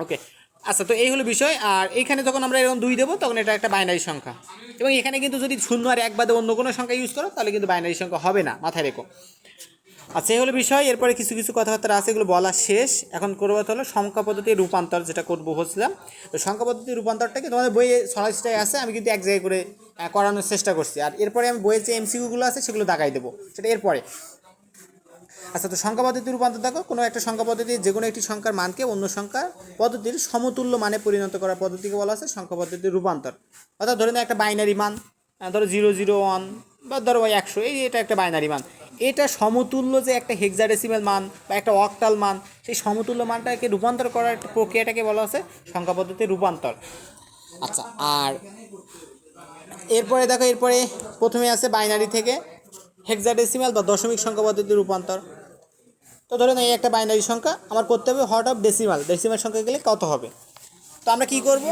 ওকে, আচ্ছা, তো এই হলো বিষয়। আর এইখানে যখন আমরা এরকম 2 দেবো তখন এটা একটা বাইনারি সংখ্যা, এবং এখানে কিন্তু যদি 0 আর 1 বাদে অন্য কোনো সংখ্যা ইউজ করো তাহলে কিন্তু বাইনারি সংখ্যা হবে না, মাথায় রেখো। আচ্ছা, এই হলো বিষয়। এরপরে কিছু কিছু কথাবার্তা আছে, এগুলো বলা শেষ। এখন করবো হলো সংখ্যা পদ্ধতির রূপান্তর, যেটা করবো বলছিলাম। তো সংখ্যা পদ্ধতির রূপান্তরটাকে তোমাদের বইয়ে সরাসরি আছে, আমি কিন্তু এক জায়গায় করে করানোর চেষ্টা করছি। আর এরপরে আমি বইয়ের যে MCQগুলো আছে সেগুলো দেখাই দেবো, সেটা এরপরে। আচ্ছা, তো সংখ্যা পদ্ধতির রূপান্তর দেখো, কোনো একটা সংখ্যা পদ্ধতি যে কোনো একটি সংখ্যার মানকে অন্য সংখ্যার পদ্ধতির সমতুল্য মানে পরিণত করার পদ্ধতিকে বলা আছে সংখ্যা পদ্ধতির রূপান্তর। অর্থাৎ ধরে নাও একটা বাইনারি মান, ধরো 0 0 1 বা ধরো 100, এটা একটা বাইনারি মান, এটা সমতুল্য যে একটা হেক্সাডেসিমাল মান বা একটা অক্টাল মান, সেই সমতুল্য মানটাকে রূপান্তর করার প্রক্রিয়াটাকে বলা আছে সংখ্যা পদ্ধতির রূপান্তর। আচ্ছা, আর এরপরে দেখো, এরপরে প্রথমে আছে বাইনারি থেকে হেক্সাডেসিমাল বা দশমিক সংখ্যা পদ্ধতির রূপান্তর। তো ধরেন এই একটা বাইনারি সংখ্যা আমার করতে হবে হট অফ ডেসিমাল সংখ্যা গেলে কত হবে। তো আমরা কি করব,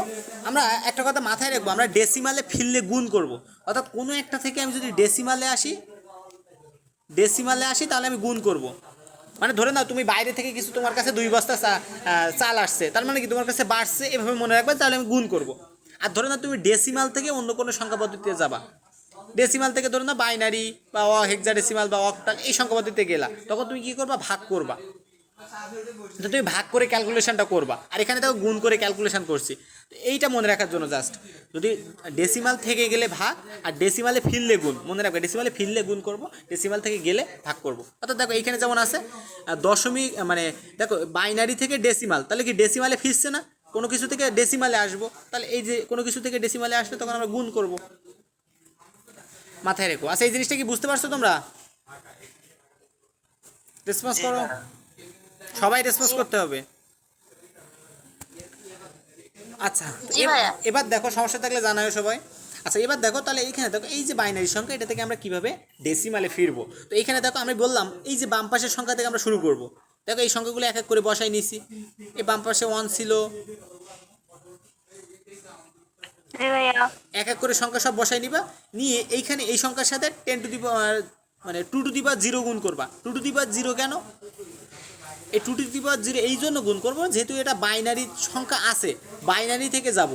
আমরা একটা কথা মাথায় রাখবো, আমরা ডেসিমালে ফিরলে গুণ করব। অর্থাৎ কোনো একটা থেকে আমি যদি ডেসিমালে আসি তাহলে আমি গুণ করব। মানে ধরে নাও তুমি বাইরে থেকে কিছু, তোমার কাছে 2 বস্তা চাল আসছে, তার মানে কি তোমার কাছে বাড়ছে, এভাবে মনে রাখবে, তাহলে আমি গুণ করব। আর ধরে নাও তুমি ডেসিমাল থেকে অন্য কোনো সংখ্যা পদ্ধতিতে যাবা, ডেসিমাল থেকে ধরে নাও বাইনারি বা হেক্সাডেসিমাল বা অক্টাল এই সংখ্যা পদ্ধতিতে গেলা, তখন তুমি কী করবা, ভাগ করবা। তো তুমি ভাগ করে ক্যালকুলেশনটা করবা, আর এখানে দেখো গুণ করে ক্যালকুলেশন করছি। তো এইটা মনে রাখার জন্য জাস্ট, যদি ডেসিমাল থেকে গেলে ভাগ, আর ডেসিমালে ফিরলে গুণ, মনে রাখবে ডেসিমালে ফিরলে গুণ করব, ডেসিমাল থেকে গেলে ভাগ করব। অর্থাৎ দেখো এইখানে যেমন আছে দশমিক, মানে দেখো বাইনারি থেকে ডেসিমাল, তাহলে কি ডেসিমালে ফিরছে না, কোনো কিছু থেকে ডেসিমালে আসবো, তাহলে এই যে কোনো কিছু থেকে ডেসিমালে আসলে তখন আমরা গুণ করব, মাথায় রেখো। আচ্ছা, এই জিনিসটা কি বুঝতে পারছো তোমরা? রেসপন্স করো, সবাই রেসপন্স করতে হবে। আচ্ছা, এবার দেখো, সমস্যা থাকলে জানাও সবাই। আচ্ছা, এবার দেখো তাহলে এইখানে দেখো এই যে বাইনারি সংখ্যা, এটা থেকে আমরা কিভাবে ডেসিমালে ফিরবো। তো এইখানে দেখো আমি বললাম এই যে বাম পাশের সংখ্যা থেকে আমরা শুরু করব। দেখো এই সংখ্যাগুলো এক এক করে বসাই নিছি। এই বাম পাশে 1 ছিল, এক এক করে সংখ্যা সব বসাই নিবা, নিয়ে এইখানে এই সংখ্যার সাথে 10 টু দি পাওয়ার মানে 2 টু দি পাওয়ার 0 গুণ করবা। 2 টু দি পাওয়ার 0 কেন? এই 2 টু দি পাওয়ার 0 এই জন্য গুণ করবো, যেহেতু এটা বাইনারি সংখ্যা আছে, বাইনারি থেকে যাব,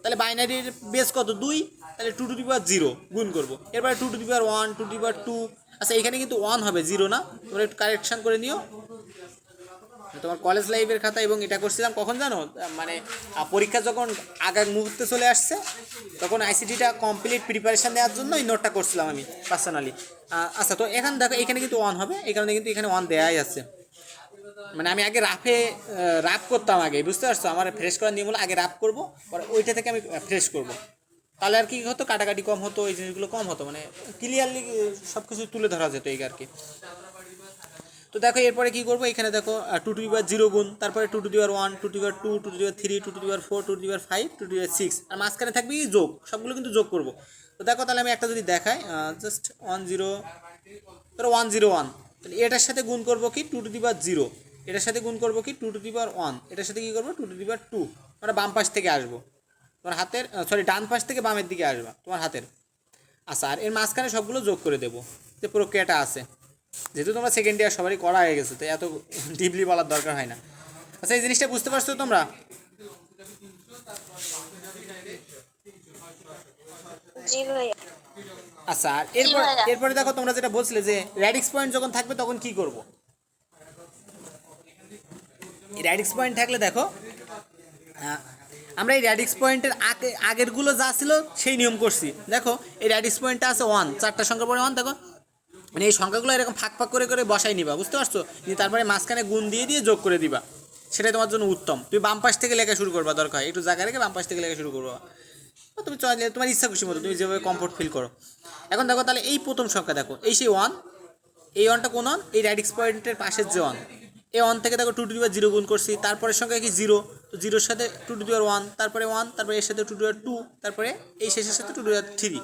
তাহলে বাইনারির বেস কত 2, তাহলে 2 টু দি পাওয়ার 0 গুণ করবো। এরপরে 2 to the power 1, 2 to the power 2। আচ্ছা, এখানে কিন্তু 1 হবে, 0 না, তোমরা একটু কারেকশান করে নিও। তোমার কলেজ লাইফের খাতা, এবং এটা করছিলাম কখন জানো, মানে পরীক্ষা যখন আগার মুহূর্তে চলে আসছে, তখন আইসিটিটা কমপ্লিট প্রিপারেশান নেওয়ার জন্য এই নোটটা করছিলাম আমি পার্সোনালি। আচ্ছা, তো এখানে দেখো এখানে কিন্তু 1 হবে, এই কারণে কিন্তু এখানে 1 দেয়াই আছে। মানে আমি আগে রাফ করতাম আগে, বুঝতে পারছো? আমার ফ্রেশ করার নিয়ম হলো আগে রাফ করবো, পরে ওইটা থেকে আমি ফ্রেশ করবো, তাহলে আর কি হতো, কাটাকাটি কম হতো, এই জিনিসগুলো কম হতো, মানে ক্লিয়ারলি সব কিছু তুলে ধরা যেত এই আর কি। তো দেখো এরপরে কী করবো, এখানে দেখো 2 টু দি পাওয়ার 0 গুণ, তারপরে 2 to the power 1, 2 to the power 2, 2 to the power 3, 2 to the power 4, 2 to the power 5, 2 to the power 6, আর মাঝখানে থাকবে কি যোগ, সবগুলো কিন্তু যোগ করবো। তো দেখো তাহলে আমি একটা যদি দেখাই, জাস্ট 1 0, ধরো 1 0 1, তাহলে এটার সাথে গুণ করবো কি 2 টু দি পাওয়ার 0, এটার সাথে গুণ করবো কি 2 টু দি পাওয়ার 1, এটার সাথে কী করবো 2 টু দি পাওয়ার 2, মানে বাম পাশ থেকে আসবো, তোমার হাতের ডান পাশ থেকে বামের দিকে আসবা তোমার হাতের। আচ্ছা, আর এর মাঝখানে সবগুলো যোগ করে দেবো, যে প্রক্রিয়াটা আছে। যেহেতু তোমরা সেকেন্ড ইয়ার সবারই করা হয়ে গেছে, তো এত ডিপলি বলার দরকার হয় না। আচ্ছা, এই জিনিসটা বুঝতে পারছো তোমরা? জি ভাইয়া। আচ্ছা, আর এরপরে দেখো তোমরা যেটা বলছিলে যে র্যাডিক্স পয়েন্ট যখন থাকবে তখন কি করব। এই র্যাডিক্স পয়েন্ট থাকলে দেখো আমরা এই র্যাডিক্স পয়েন্টের আগেরগুলো যা ছিল সেই নিয়ম করছি। দেখো এই র্যাডিক্স পয়েন্টটা আছে 1, 4টা সংখ্যা পরে 1। দেখো মানে এই সংখ্যাগুলো এরকম ফাঁক ফাঁক করে করে বসাই নিবা, বুঝতে পারছো? তারপরে মাঝখানে গুণ দিয়ে দিয়ে যোগ করে দিবা, সেটাই তোমার জন্য উত্তম। তুমি বাম পাশ থেকে লেখা শুরু করবা, দরকার একটু জায়গা রেখে বাম পাশ থেকে লেখা শুরু করবা। তুমি চাইলে তোমার ইচ্ছা খুশি মতো তুমি যেভাবে কমফোর্ট ফিল করো। এখন দেখো তাহলে এই প্রথম সংখ্যা দেখো, এই সেই 1, এই 1টা কোন 1? এই র্যাডিক্স পয়েন্টের পাশের যে 1, এই 1 থেকে দেখো 2^0 গুণ করছি, তারপরের সংখ্যা কি 0, তো 0-র সাথে 2^1, তারপরে 1, তারপরে এর সাথে 2^2, তারপরে এই শেষের সাথে 2^3।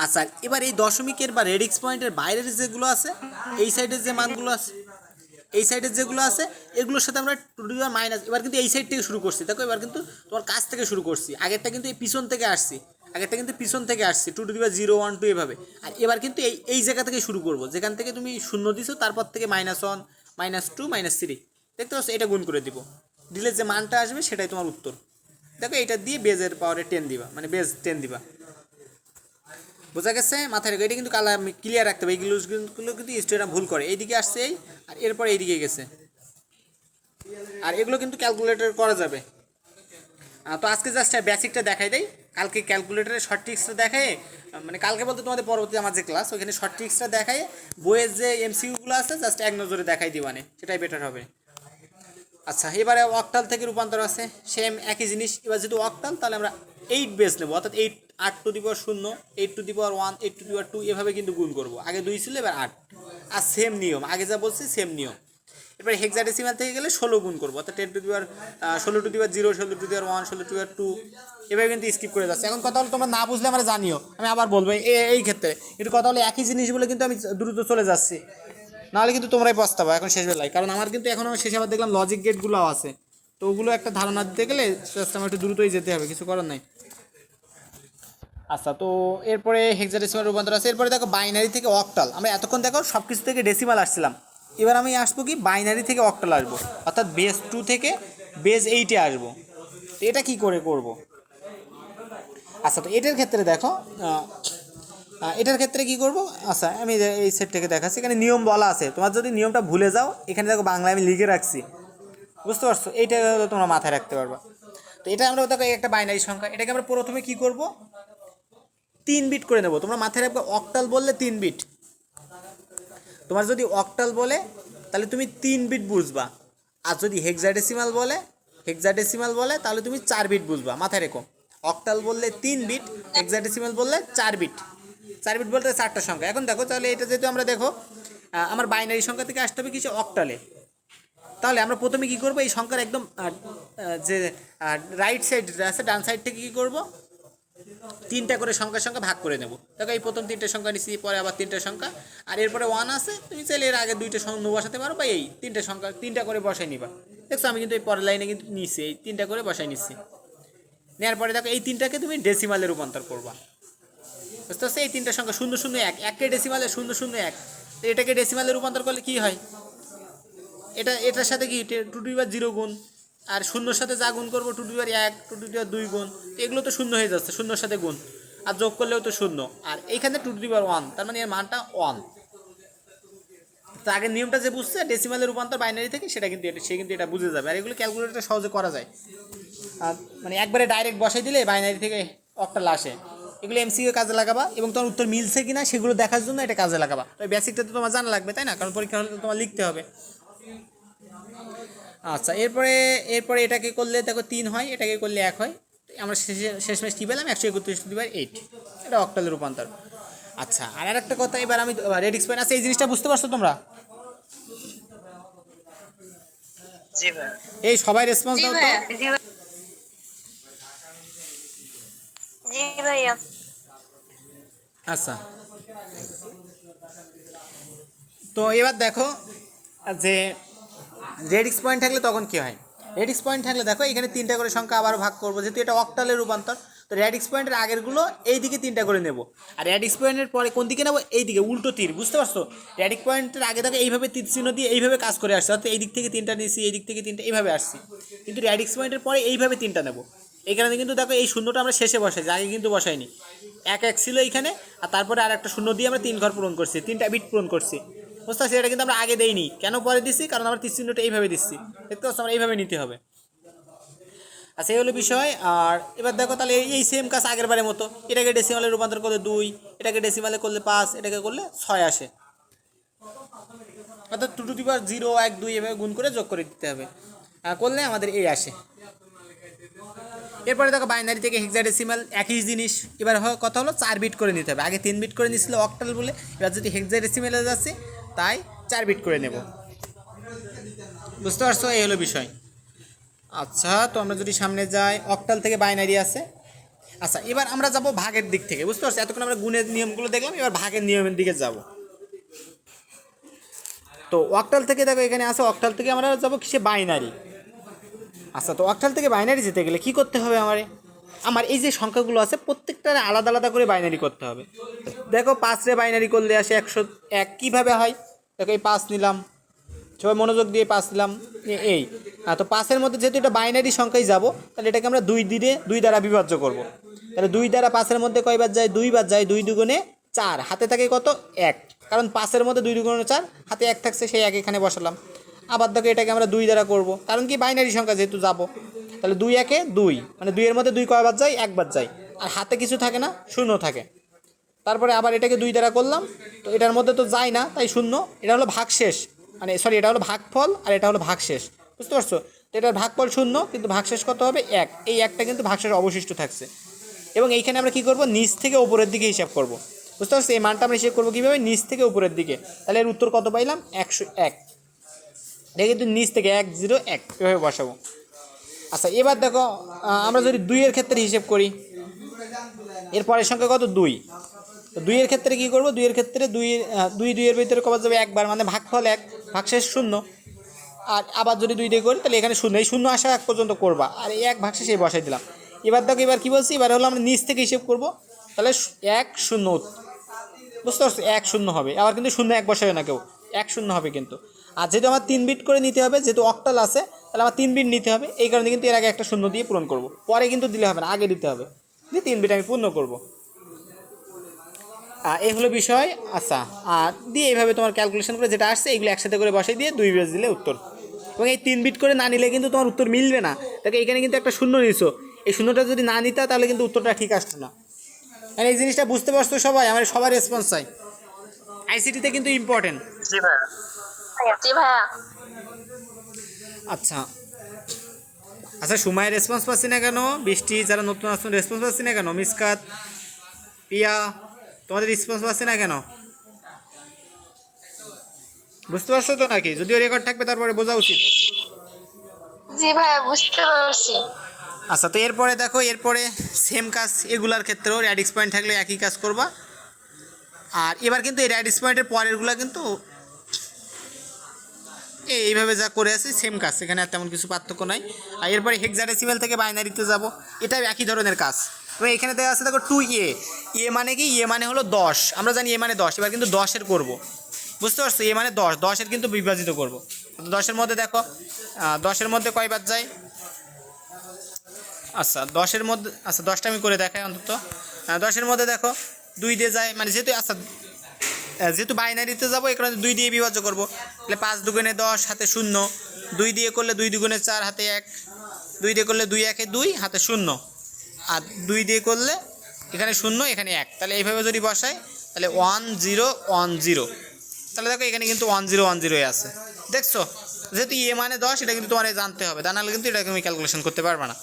আচ্ছা, এবার এই দশমিকের বা রেডিক্স পয়েন্টের বাইরের যেগুলো আছে, এই সাইডের যে মানগুলো আছে, এই সাইডের যেগুলো আছে এগুলোর সাথে আমরা মাইনাস, এবার কিন্তু এই সাইড থেকে শুরু করছি। দেখো এবার কিন্তু তোমার কাছ থেকে শুরু করছি, আগেরটা কিন্তু এই পিছন থেকে আসছি, 2^0, 1, 2 এভাবে। আর এবার কিন্তু এই জায়গা থেকে শুরু করব, যেখান থেকে তুমি শূন্য দিছো তারপর থেকে -1, -2, -3 দেখতে পাচ্ছ, এটা গুণ করে দিব, দিলে যে মানটা আসবে সেটাই তোমার উত্তর। দেখো এটা দিয়ে বেজের পাওয়ারে 10 দিবা, মানে বেজ 10 দিবা। বোঝা গেছে? মাথায় রেখে এটা কিন্তু ক্লিয়ার রাখতে হবে। এইগুলো কিন্তু স্টুডেন্টরা ভুল করে, এইদিকে আসছে এই, আর এরপর এইদিকে গেছে। আর এগুলো কিন্তু ক্যালকুলেটর করা যাবে। তো আজকে জাস্ট বেসিকটা দেখাই দেই, কালকে ক্যালকুলেটরের শর্ট ট্রিক্সটা দেখায়, মানে কালকে বলতে তোমাদের পরবর্তী আমার যে ক্লাস ওইখানে শর্ট ট্রিক্সটা দেখায়, বইয়ের যে এমসিকিউগুলো আছে জাস্ট এক নজরে দেখাই দিবানে, সেটাই বেটার হবে। আচ্ছা, এবারে অক্টাল থেকে রূপান্তর আছে, সেম একই জিনিস। এবার যেহেতু অক্টাল তাহলে আমরা 8 বেস নেবো, অর্থাৎ 8^0, 8^1, 8^2 এভাবে কিন্তু গুণ করবো। আগে 2 ছিল, এবার 8। আর সেম নিয়ম, আগে যা বলছি সেম নিয়ম। এরপরে হেক্সাডেসিমাল থেকে গেলে 16 গুণ করবো, অর্থাৎ 16^0, 16^1, 16^2 এভাবে কিন্তু স্কিপ করে যাচ্ছে। এখন কথা হলো তোমরা না বুঝলে আমরা জানিও, আমি আবার বলবো এই ক্ষেত্রে একটু কথা হলো একই জিনিস বলে কিন্তু আমি দ্রুত চলে যাচ্ছি, নাহলে কিন্তু তোমরাই পস্তাবা এখন শেষ বেলায়। কারণ আমার কিন্তু এখন শেষে আবার দেখলাম লজিক গেটগুলো আছে, তো ওগুলো একটা ধারণা দিতে গেলে আমার একটু দ্রুতই যেতে হবে, কিছু করার নাই। আচ্ছা, তো এরপরে হেক্সাডেসিমাল রূপান্তর আছে। এরপরে দেখো বাইনারি থেকে অক্টাল। আমরা এতক্ষণ দেখো সব কিছু থেকে ডেসিমাল আসছিলাম, এবার আমি আসবো কি বাইনারি থেকে অক্টাল আসবো, অর্থাৎ বেস 2 থেকে বেস 8-এ আসবো। তো এটা কি করে করব? আচ্ছা, তো এটার ক্ষেত্রে দেখো এটার ক্ষেত্রে কি করব? আচ্ছা, আমি এই সেট থেকে দেখাচ্ছি, এখানে নিয়ম বলা আছে। তোমার যদি নিয়মটা ভুলে যাও, এখানে দেখো বাংলায় আমি লিখে রাখছি, বুঝতে পারছো? এইটা তোমরা মাথায় রাখতে পারবা। তো এটা আমরা দেখো একটা বাইনারি সংখ্যা, এটাকে আমরা প্রথমে কি করব? 3 বিট করে নেব। তোমরা মাথায় রাখবে অক্টাল বললে 3 বিট, তোমার যদি অক্টাল বলে তাহলে তুমি 3 বিট বুঝবা, আর যদি হেক্সাডেসিমাল বলে তাহলে তুমি 4 বিট বুঝবা। মাথায় রেখো, অক্টাল বললে 3 বিট, হেক্সাডেসিমাল বললে 4 বিট। 4 বিট বলতে 4টা সংখ্যা। এখন দেখো তাহলে এটা যেহেতু আমরা দেখো আমার বাইনারি সংখ্যা থেকে আসতে হবে কিছু অক্টালে, তাহলে আমরা প্রথমে কি করব? এই সংখ্যার একদম যে রাইট সাইড আছে, ডান সাইড থেকে কি করব? 3টা করে সংখ্যা ভাগ করে নেব। দেখো এই প্রথম 3টে সংখ্যা নিচ্ছি, পরে আবার 3টে সংখ্যা, আর এরপরে 1 আছে, তুমি চাইলে এর আগে 2টে সংখ্যা বসাতে পারো, বা এই 3টে সংখ্যা 3টা করে বসাই নিবা। দেখছো আমি কিন্তু এই পরের লাইনে কিন্তু নিচ্ছি, এই 3টা করে বসাই নিচ্ছি। নেওয়ার পরে দেখো এই 3টাকে তুমি ডেসিমালে রূপান্তর করবা, বুঝতে পারছো? এই 3টে সংখ্যা 001, 1কে ডেসিমালে 001, তো এটাকে ডেসিমালে রূপান্তর করলে কি হয়? এটার সাথে কি 2^0 গুণ, আর শূন্যর সাথে যা গুণ করবো 2^1, 2^2 গুণ, তো এগুলো তো শূন্য হয়ে যাচ্ছে, শূন্যর সাথে গুণ, আর যোগ করলেও তো শূন্য, আর এইখানে 2^1, তার মানে এর মানটা 1। তো আগের নিয়মটা যে বুঝছে ডেসিমালের রূপান্তর বাইনারি থেকে, সেটা কিন্তু সে কিন্তু এটা বুঝে যাবে। আর এগুলো ক্যালকুলেটর সহজে করা যায়, আর মানে একবারে ডাইরেক্ট বসাই দিলে বাইনারি থেকে অক্টাল আসে। এগুলো এমসিকিউ কাজে লাগাবা, এবং তোমার উত্তর মিলছে কিনা সেগুলো দেখার জন্য এটা কাজে লাগাবা। তো বেসিকটা তো তোমার জানা লাগবে, তাই না? কারণ পরীক্ষা হলে তোমার লিখতে হবে। আচ্ছা, এরপরে এটাকে করলে দেখো 3 হয়, এটাকে করলে 1 হয়। আমরা শেষমেশ কী পেলাম? 131/8, এটা অক্টালের রূপান্তর। আচ্ছা, আর একটা কথা, এবার আমি রেডিক্স পয়েন্ট আছে, এই জিনিসটা বুঝতে পারছো তোমরা? জি ভাই। এই সবাই রেসপন্স দাও তো। জি ভাইয়া। আচ্ছা, তো এবার দেখো যে রেডিক্স পয়েন্ট থাকলে তখন কী হয়। রেডিক্স পয়েন্ট থাকলে দেখো এখানে 3টা করে সংখ্যা আবার ভাগ করবো, যেহেতু এটা অক্টালের রূপান্তর, তো র্যাডিক্স পয়েন্টের আগেরগুলো এই দিকে 3টা করে নেব, আর র্যাডিক্স পয়েন্টের পরে কোন দিকে নেব, এই দিকে উল্টো তীর, বুঝতে পারছো? র্যাডিক্স পয়েন্টের আগে থেকে এইভাবে তীর চিহ্ন দিয়ে এইভাবে কাজ করে আসছে, অর্থাৎ এই দিক থেকে 3টা নিয়েছি, এই দিক থেকে 3টা, এইভাবে আসছি। কিন্তু র্যাডিক্স পয়েন্টের পরে এইভাবে 3টা নেব। এই কারণে কিন্তু দেখো এই শূন্যটা আমরা শেষে বসাইছি, আগে কিন্তু বসাইনি। 1 ছিল এইখানে, আর তারপরে আর একটা শূন্য দিয়ে আমরা 3 ঘর পূরণ করছি, 3টা বিট পূরণ করছি, বুঝতে পারছি? এটা কিন্তু আমরা আগে দেইনি, কেন পরে দিচ্ছি, কারণ আমরা তীর চিহ্নটা এইভাবে দিচ্ছি, দেখতে পাচ্ছ? আমরা এইভাবে নিতে হবে। আচ্ছা, এই হলো বিষয়। আর এবার দেখো তাহলে এই সেম কাজ আগের বারের মতো, এটাকে ডেসিমালে রূপান্তর করলে 2, এটাকে ডেসিমালে করলে 5, এটাকে করলে 6 আসে, অর্থাৎ 2 টু দি পাওয়ার 0, 1, 2 এভাবে গুণ করে যোগ করে দিতে হবে, করলে আমাদের এই আসে। এরপরে দেখো বাইনারি থেকে হেক্সাডেসিমাল একই জিনিস, এবার কথা হলো 4 বিট করে নিতে হবে। আগে 3 বিট করে নিয়েছিল অক্টাল বলে, এবার যদি হেক্সাডেসিমালে যাচ্ছে তাই 4 বিট করে নেব, বুঝতে পারছো? এই হলো বিষয়। আচ্ছা, তো আমরা যদি সামনে যাই, অক্টাল থেকে বাইনারি আছে। আচ্ছা, এবার আমরা যাব ভাগের দিক থেকে, বুঝতে পারছো? এতক্ষণ আমরা গুণের নিয়মগুলো দেখলাম, এবার ভাগের নিয়মের দিকে যাব। তো অক্টাল থেকে দেখো এখানে আছে, অক্টাল থেকে আমরা যাব কিসে, বাইনারি। আচ্ছা, তো অক্টাল থেকে বাইনারি যেতে গেলে কী করতে হবে আমার এই যে সংখ্যাগুলো আছে প্রত্যেকটার আলাদা আলাদা করে বাইনারি করতে হবে। দেখো 5 রে বাইনারি করলে আসে 101, কীভাবে হয় দেখো, এই 5 নিলাম, সবাই মনোযোগ দিয়ে 5 নিলাম, এই তো 5-এর মধ্যে যেহেতু এটা বাইনারি সংখ্যায় যাব, তাহলে এটাকে আমরা 2 দ্বারা বিভাজ্য করব। তাহলে 2 দ্বারা 5-এর মধ্যে কয়বার যায়, 2 বার যায়, 2 দুগুণে 4, হাতে থাকে কত, 1, কারণ 5-এর মধ্যে 2 দুগুণে 4, হাতে 1 থাকছে, সেই 1 এখানে বসালাম। আবার দেখো এটাকে আমরা 2 দ্বারা করব, কারণ কি বাইনারি সংখ্যা যেহেতু যাব। তাহলে 2 একে 2, মানে 2-এর মধ্যে 2 কয়বার যায়, 1 বার যায়, আর হাতে কিছু থাকে না, 0 থাকে। তারপরে আবার এটাকে 2 দ্বারা করলাম, তো এটার মধ্যে তো যায় না, তাই 0। এটা হলো ভাগশেষ, মানে সরি, এটা হলো ভাগফল, আর এটা হলো ভাগশেষ, বুঝতে পারছো? তো এটার ভাগফল 0, কিন্তু ভাগশেষ কত হবে, 1। এই 1টা কিন্তু ভাগশেষ অবশিষ্ট থাকছে। এবং এইখানে আমরা কী করব, নিচ থেকে উপরের দিকে হিসাব করব, বুঝতে পারছো? এই মানটা আমরা হিসাব করবো কীভাবে, নিচ থেকে উপরের দিকে। তাহলে এর উত্তর কত পাইলাম, 101। এটা কিন্তু নিচ থেকে 101 এভাবে বসাবো। আচ্ছা, এবার দেখো আমরা যদি 2-এর ক্ষেত্রে হিসেব করি, এর পরের সংখ্যা কত, 2। তো 2-এর ক্ষেত্রে কী করবো, 2-এর ক্ষেত্রে 2-2-এর ভিতরে কবার যাবে, একবার, মানে ভাগফল 1, ভাগশেষ 0। আর আবার যদি 2 দিয়ে করি তাহলে এখানে 0, এই 0 আসা এক পর্যন্ত করবা, আর এই 1 ভাগশেষ এই বসাই দিলাম। এবার দেখো এবার কী বলছি, এবার হলো আমরা নিচ থেকে হিসেব করব, তাহলে 1-0, বুঝতে পারছো? 1-0 হবে, আবার কিন্তু 0-1 বসাবে না কেউ, 1-0 হবে কিন্তু। আর যেহেতু আমার 3 বিট করে নিতে হবে, যেহেতু অক্টাল আছে, তাহলে আমার 3 বিট নিতে হবে, এই কারণে কিন্তু এর আগে একটা 0 দিয়ে পূরণ করব, পরে কিন্তু দিলে হবে না, আগে দিতে হবে, দিয়ে 3 বিট আমি পূর্ণ করব। এই হলো বিষয়। আচ্ছা, আর দিয়ে এইভাবে তোমার ক্যালকুলেশন করে যেটা আসছে এইগুলো একসাথে করে বসাই দিয়ে 2 বেজ দিলে উত্তর। এবং এই 3 বিট করে না নিলে কিন্তু তোমার উত্তর মিলবে না। দেখো এখানে কিন্তু একটা 0 নিছো, এই 0টা যদি না নিতা তাহলে কিন্তু উত্তরটা ঠিক আসতো না। মানে এই জিনিসটা বুঝতে পারছো সবাই? আমার সবার রেসপন্স চাই, আইসিটিতে কিন্তু ইম্পর্টেন্ট। জি ভাইয়া। জি ভাইয়া। আচ্ছা আচ্ছা, সময়ের রেসপন্স পাচ্ছি না কেন, বৃষ্টি, যারা নতুন আসছেন রেসপন্স পাচ্ছি না কেন, মিসকাত, পিয়া, তোমাদের রেসপন্স পাচ্ছি না কেন, বুঝতে পারছো তো নাকি? যদিও রেকর্ড থাকবে তারপরে বোঝা উচিত। জি ভাইয়া, বুঝতে পারছি। আচ্ছা, তো এরপরে দেখো, এরপরে সেম কাজ এগুলার ক্ষেত্রেও র্যাডিক্স পয়েন্ট থাকলে একই কাজ করবা। আর এবার কিন্তু এই র্যাডিক্স পয়েন্টের পরেরগুলো কিন্তু এইভাবে যা করে আছি সেম কাজ, এখানে আর তেমন কিছু পার্থক্য নাই। আর এরপরে হেক্সাডেসিমাল থেকে বাইনারিতে যাব, এটাও একই ধরনের কাজ। তবে এখানে দেখা আছে দেখো 2a, এ মানে কি, এ মানে হলো 10, আমরা জানি এ মানে 10, এবার কিন্তু 10-এর করবো, বুঝতে পারছো? এ মানে 10, 10-এর কিন্তু বিভাজিত করব। 10-এর মধ্যে দেখো 10-এর মধ্যে কয়বার যায়, আচ্ছা 10-এর মধ্যে, আচ্ছা 10টা আমি করে দেখাই অন্তত। 10-এর মধ্যে দেখো 2 দিয়ে যায়, মানে যেহেতু আচ্ছা যেহেতু বাইনারিতে যাবো এই কারণে 2 দিয়ে বিভাজ্য করবো, তাহলে 5 দুগুণে 10, হাতে 0, 2 দিয়ে করলে 2 দুগুণে 4, হাতে 1, 2 দিয়ে করলে 2 একে 2, হাতে 0, আর 2 দিয়ে করলে এখানে 0, এখানে 1, তাহলে এইভাবে যদি বসাই তাহলে 1 0 1 0, তাহলে দেখো এখানে কিন্তু 1 0 1 0 আছে, দেখছো? যেহেতু এ মানে 10, এটা কিন্তু তোমার জানতে হবে, তা নাহলে কিন্তু এটাকে তুমি ক্যালকুলেশন করতে পারবে না।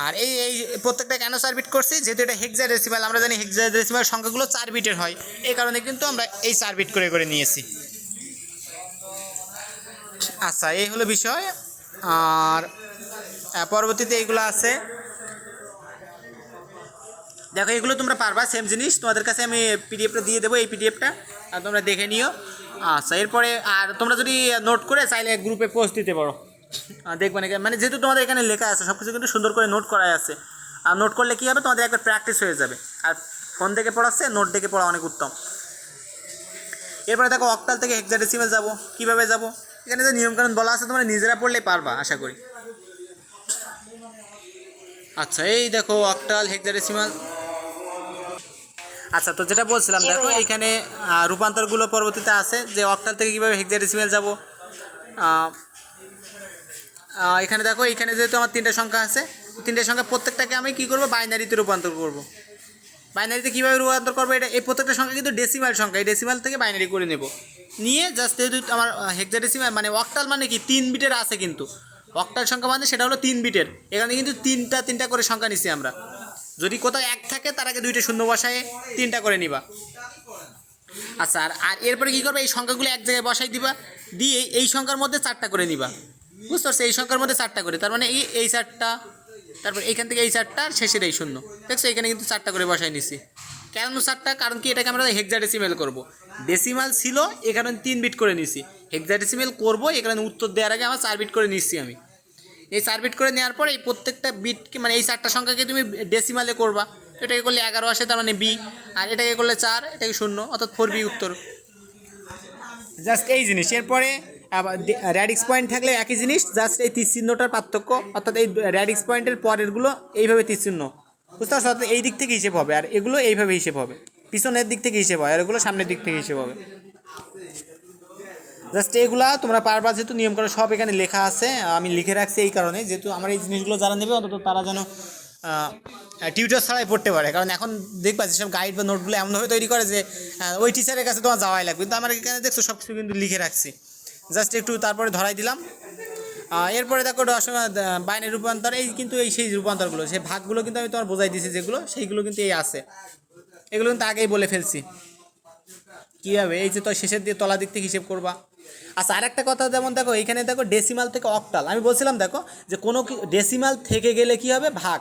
আর এই প্রত্যেকটা কেন 4 বিট করছি, যেহেতু এটা হেক্সাডেসিমাল, আমরা জানি হেক্সাডেসিমাল সংখ্যাগুলো 4 বিটের হয়, এই কারণে কিন্তু আমরা এই 4 বিট করে করে নিয়েছি। আচ্ছা, এই হলো বিষয়। আর পরবর্তীতে এইগুলো আছে, দেখো এগুলো তোমরা পারবা, সেম জিনিস তোমাদের কাছে আমি পিডিএফটা দিয়ে দেবো, এই পিডিএফটা আর তোমরা দেখে নিও। আচ্ছা, এরপরে আর তোমরা যদি নোট করে চাইলে গ্রুপে পোস্ট দিতে পারো, দেখবে না, মানে যেহেতু তোমাদের এখানে লেখা আছে সব কিছু কিন্তু সুন্দর করে নোট করা আছে, আর নোট করলে কী হবে, তোমাদের একবার প্র্যাকটিস হয়ে যাবে। আর ফোন থেকে পড়াচ্ছে, নোট দেখে পড়া অনেক উত্তম। এরপরে দেখো অক্টাল থেকে হেক্সাডেসিমাল যাব, কীভাবে যাব, এখানে যে নিয়মকানুন বলা আছে তোমরা নিজেরা পড়লে পারবা আশা করি। আচ্ছা এই দেখো অক্টাল হেক্সাডেসিমাল। আচ্ছা তো যেটা বলছিলাম দেখো এইখানে রূপান্তরগুলো পরবর্তীতে আছে যে অক্টাল থেকে কীভাবে হেক্সাডেসিমাল যাব। এখানে দেখো এইখানে যেহেতু আমার 3টা সংখ্যা আছে, 3টে সংখ্যা প্রত্যেকটাকে আমি কী করবো, বাইনারিতে রূপান্তর করব। বাইনারিতে কীভাবে রূপান্তর করবো, এটা এই প্রত্যেকটা সংখ্যা কিন্তু ডেসিমাল সংখ্যা, এই ডেসিমাল থেকে বাইনারি করে নেব। নিয়ে জাস্ট যেহেতু আমার হেক্সাডেসিমাল মানে অক্টাল মানে কি 3 বিটের আছে, কিন্তু অক্টাল সংখ্যা মানে সেটা হলো 3 বিটের। এখানে কিন্তু 3টা করে সংখ্যা নিচ্ছি আমরা। যদি কোথাও 1 থাকে তার আগে 2টে শূন্য বসায় 3টা করে নিবা। আচ্ছা আর এরপরে কী করবে, এই সংখ্যাগুলো এক জায়গায় বসাই দিবা, দিয়ে এই সংখ্যার মধ্যে 4টা করে নিবা। বুঝতে পারছো, এই সংখ্যার মধ্যে 4টা করে, তার মানে এই 4টা, তারপর এইখান থেকে এই 4টা, শেষের এই 0। দেখছো এখানে কিন্তু 4টা করে বসাই নিছি। কেন 4টা, কারণ কি এটাকে আমরা হেক্সাডেসিমাল করব। ডেসিমাল ছিল এ কারণে 3 বিট করে নিছি, হেক্সাডেসিমাল করবো এ কারণে উত্তর দেওয়ার আগে আমার 4 বিট করে নিচ্ছি আমি। এই 4 বিট করে নেওয়ার পর এই প্রত্যেকটা বিটকে মানে এই 4টা সংখ্যাকে তুমি ডেসিমালে করবা। এটাকে করলে 11 আসে, তার মানে বি, আর এটাকে করলে 4, এটাকে 0, অর্থাৎ 4B উত্তর। জাস্ট এই জিনিস। এরপরে আবার র্যাডিক্স পয়েন্ট থাকলে একই জিনিস, জাস্ট এই তীর চিহ্নটার পার্থক্য, অর্থাৎ এই র্যাডিক্স পয়েন্টের পরেরগুলো এইভাবে তীর চিহ্ন, বুঝতে পারছো, অর্থাৎ এই দিক থেকে হিসেব হবে, আর এগুলো এইভাবে হিসেব হবে, পিছনের দিক থেকে হিসেব হয়, আর এগুলো সামনের দিক থেকে হিসেব হবে। জাস্ট এগুলা তোমরা পারবা, যেহেতু নিয়ম করে সব এখানে লেখা আছে, আমি লিখে রাখছি এই কারণে, যেহেতু আমার এই জিনিসগুলো যারা নেবে অন্তত তারা যেন টিউটার ছাড়াই পড়তে পারে। কারণ এখন দেখবা যেসব গাইড বা নোটগুলো এমনভাবে তৈরি করে যে ওই টিচারের কাছে তোমার যাওয়াই লাগবে, কিন্তু আমার এখানে দেখছো সব কিছু কিন্তু লিখে রাখছি, জাস্ট একটু তারপরে ধরাই দিলাম। এরপরে দেখো বাইনারি রূপান্তর, এই কিন্তু এই সেই রূপান্তরগুলো, সেই ভাগগুলো কিন্তু আমি তোমার বোঝাই দিয়েছি যেগুলো, সেইগুলো কিন্তু এই আছে, এগুলো কিন্তু আগেই বলে ফেলছি কীভাবে, এই যে তো শেষের দিয়ে তলা দিক থেকে হিসেব করবা। আচ্ছা আর একটা কথা, যেমন দেখো এইখানে দেখো ডেসিমাল থেকে অক্টাল, আমি বলছিলাম দেখো যে কোনো ডেসিমাল থেকে গেলে কি হবে, ভাগ,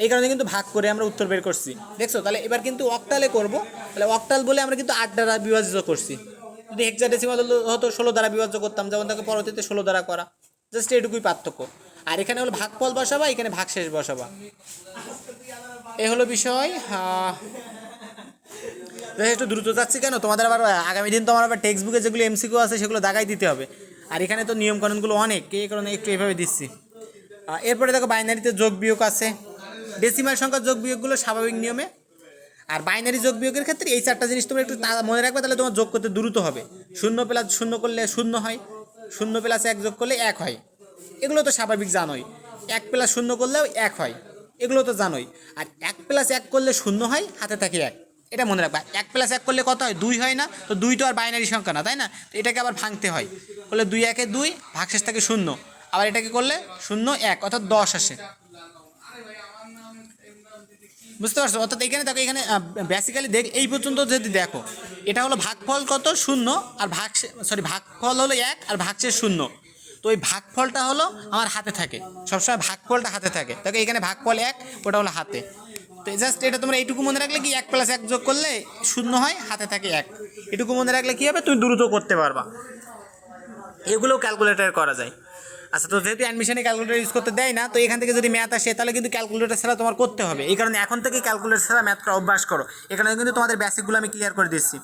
এই কারণে কিন্তু ভাগ করে আমরা উত্তর বের করছি, দেখছো। তাহলে এবার কিন্তু অক্টালে করব, তাহলে অক্টাল বলে আমরা কিন্তু 8 দ্বারা বিভাজিত করছি। যদি হেক্সাডেসিমাল হতো 16 দ্বারা বিভাজ্য করতাম, যেমন দেখো পরবর্তীতে 16 দ্বারা করা, জাস্ট এটুকুই পার্থক্য। আর এখানে হলো ভাগফল বসাবা, এখানে ভাগশেষ বসাবা, এই হলো বিষয়। একটু দ্রুত যাচ্ছি কেন, তোমাদের আবার আগামী দিন তোমার আবার টেক্সট বুকে যেগুলো এমসিকিউ আছে সেগুলো দাগাই দিতে হবে, আর এখানে তো নিয়মকানুনগুলো অনেক, এই কারণে একটু এভাবে দিচ্ছি। এরপরে দেখো বাইনারিতে যোগ বিয়োগ আছে, ডেসিমাল সংখ্যার যোগ বিয়োগগুলো স্বাভাবিক নিয়মে, আর বাইনারি যোগ বিয়োগের ক্ষেত্রে এই 4টা জিনিস তোমরা একটু মনে রাখবে, তাহলে তোমার যোগ করতে দ্রুত হবে। 0 প্লাস 0 করলে 0 হয়, 0 প্লাস 1 যোগ করলে 1 হয়, এগুলো তো স্বাভাবিক জানোই। 1 প্লাস 0 করলেও 1 হয়, এগুলো তো জানোই। আর 1 প্লাস 1 করলে 0 হয়, হাতে থাকে 1, এটা মনে রাখবা। 1 প্লাস 1 করলে কত হয়, 2 হয় না, তো 2 তো আর বাইনারি সংখ্যা না, তাই না, তো এটাকে আবার ভাঙতে হয়, করলে 2 1 2, ভাগশেষ থাকে 0, আবার এটাকে করলে 0 1, অর্থাৎ 10 আসে, বুঝতে পারছো। অর্থাৎ এখানে দেখো, এখানে বেসিক্যালি এই পর্যন্ত যদি দেখো, এটা হলো ভাগফল কত 0, আর ভাগফল হলো 1, আর ভাগশেষ 0, তো ওই ভাগফলটা হলো আমার হাতে থাকে, সবসময় ভাগফলটা হাতে থাকে। দেখো এখানে ভাগফল 1, ওটা হলো হাতে, তো জাস্ট এটা তোমরা এইটুকু মনে রাখলে কি 1 প্লাস 1 যোগ করলে 0 হয়, হাতে থাকে 1, এটুকু মনে রাখলে কী হবে, তুমি দ্রুত করতে পারবা। এগুলোও ক্যালকুলেটার করা যায়। আচ্ছা তো যেহেতু অ্যাডমিশনে ক্যালকুলেটার ইউজ করতে দেয় না, তো এখান থেকে যদি ম্যাথ আসে তাহলে কিন্তু ক্যালকুলেটার ছাড়া তোমার করতে হবে, এই কারণে এখন থেকে ক্যালকুলেটার ছাড়া ম্যাথটা অভ্যাস করো, এখানে কিন্তু তোমাদের বেসিকগুলো আমি ক্লিয়ার করে দিচ্ছি।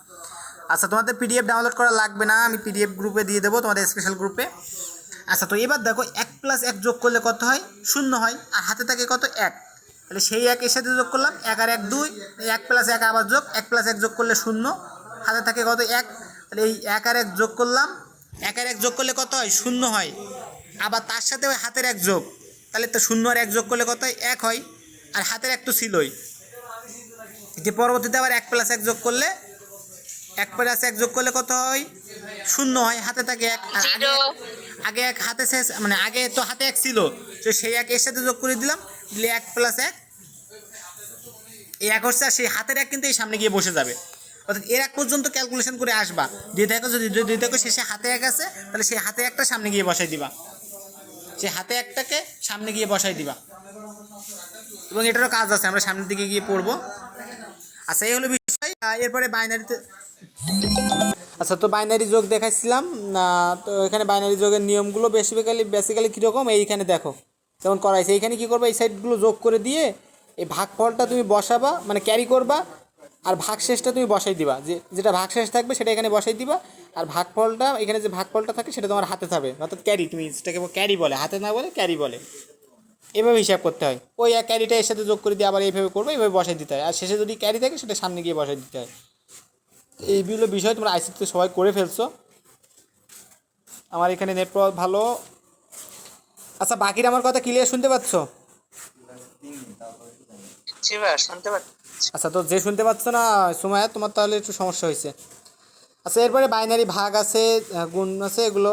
আচ্ছা তোমাদের পিডিএফ ডাউনলোড করা লাগবে না, আমি পিডিএফ গ্রুপে দিয়ে দেবো, তোমাদের স্পেশাল গ্রুপে। আচ্ছা তো এবার দেখো 1 প্লাস 1 যোগ করলে কত হয়, 0 হয়, আর হাতে থাকে কত 1, তাহলে সেই 1 এর সাথে যোগ করলাম, 1 আর 1 2, 1 প্লাস 1 আবার যোগ, 1 প্লাস 1 যোগ করলে 0, হাতে থাকে কত 1, তাহলে এই 1 আর 1 যোগ করলাম, 1 আর 1 যোগ করলে কত হয়, 0 হয়, আবার তার সাথে ওই হাতের 1 যোগ, তাহলে তো 0 আর 1 যোগ করলে কত হয়, 1 হয়, আর হাতের 1 তো ছিলই, যে পরবর্তীতে আবার 1 প্লাস 1 যোগ করলে 1 প্লাস 1 যোগ করলে কত হয়, 0 হয়, হাতে থাকে 1, আর আগে 1 হাতে শেষ, মানে আগে তো হাতে 1 ছিল, তো সেই 1 এর সাথে যোগ করে দিলাম, দিলে 1 প্লাস 1, এই 1 হচ্ছে, আর সেই হাতের 1 কিন্তু এই সামনে গিয়ে বসে যাবে, অর্থাৎ এর 1 পর্যন্ত ক্যালকুলেশন করে আসবা। যদি দেখো শেষে হাতে 1 আছে, তাহলে সেই হাতে 1টা সামনে গিয়ে বসাই দিবা, সেই হাতে 1টাকে সামনে গিয়ে বসাই দিবা, এবং এটারও কাজ আছে, আমরা সামনের দিকে গিয়ে পড়বো। আচ্ছা এই হলো বিষয়। এরপরে বাইনারিতে, আচ্ছা তো বাইনারি যোগ দেখাইছিলাম না, তো এখানে বাইনারি যোগের নিয়মগুলো বেসিক্যালি কীরকম, এইখানে দেখো যেমন করাইছে, এইখানে কী করবো, এই সাইডগুলো যোগ করে দিয়ে এই ভাগফলটা তুমি বসাবা মানে ক্যারি করবা, আর ভাগশেষটা তুমি বসাই দিবা, যেটা ভাগশেষ থাকবে সেটা এখানে বসাই দিবা, আর ভাগফলটা এখানে যে ভাগফলটা থাকে সেটা তোমার হাতে থাকবে, অর্থাৎ ক্যারি, তুমি যেটাকে ক্যারি বলে, হাতে না বলে ক্যারি বলে। এভাবে হিসাব করতে হয়, ওই এক ক্যারিটা এর সাথে যোগ করে দিয়ে আবার এইভাবে করবে, এইভাবে বসাই দিতে হয়, আর শেষে যদি ক্যারি থাকে সেটা সামনে গিয়ে বসাই দিতে হয়। এইগুলো বিষয় তোমরা আইসিটিতে সবাই করে ফেলছো। আমার এখানে নেটওয়ার্ক ভালো। আচ্ছা, বাকির আমার কথা ক্লিয়ার শুনতে পাচ্ছ? জি ভাইয়া শুনতে পাচ্ছি। আচ্ছা, তো যে শুনতে পাচ্ছ না সুমায়া, তোমার তাহলে একটু সমস্যা হয়েছে। আচ্ছা, এরপরে বাইনারি ভাগ আছে, গুণ আছে, এগুলো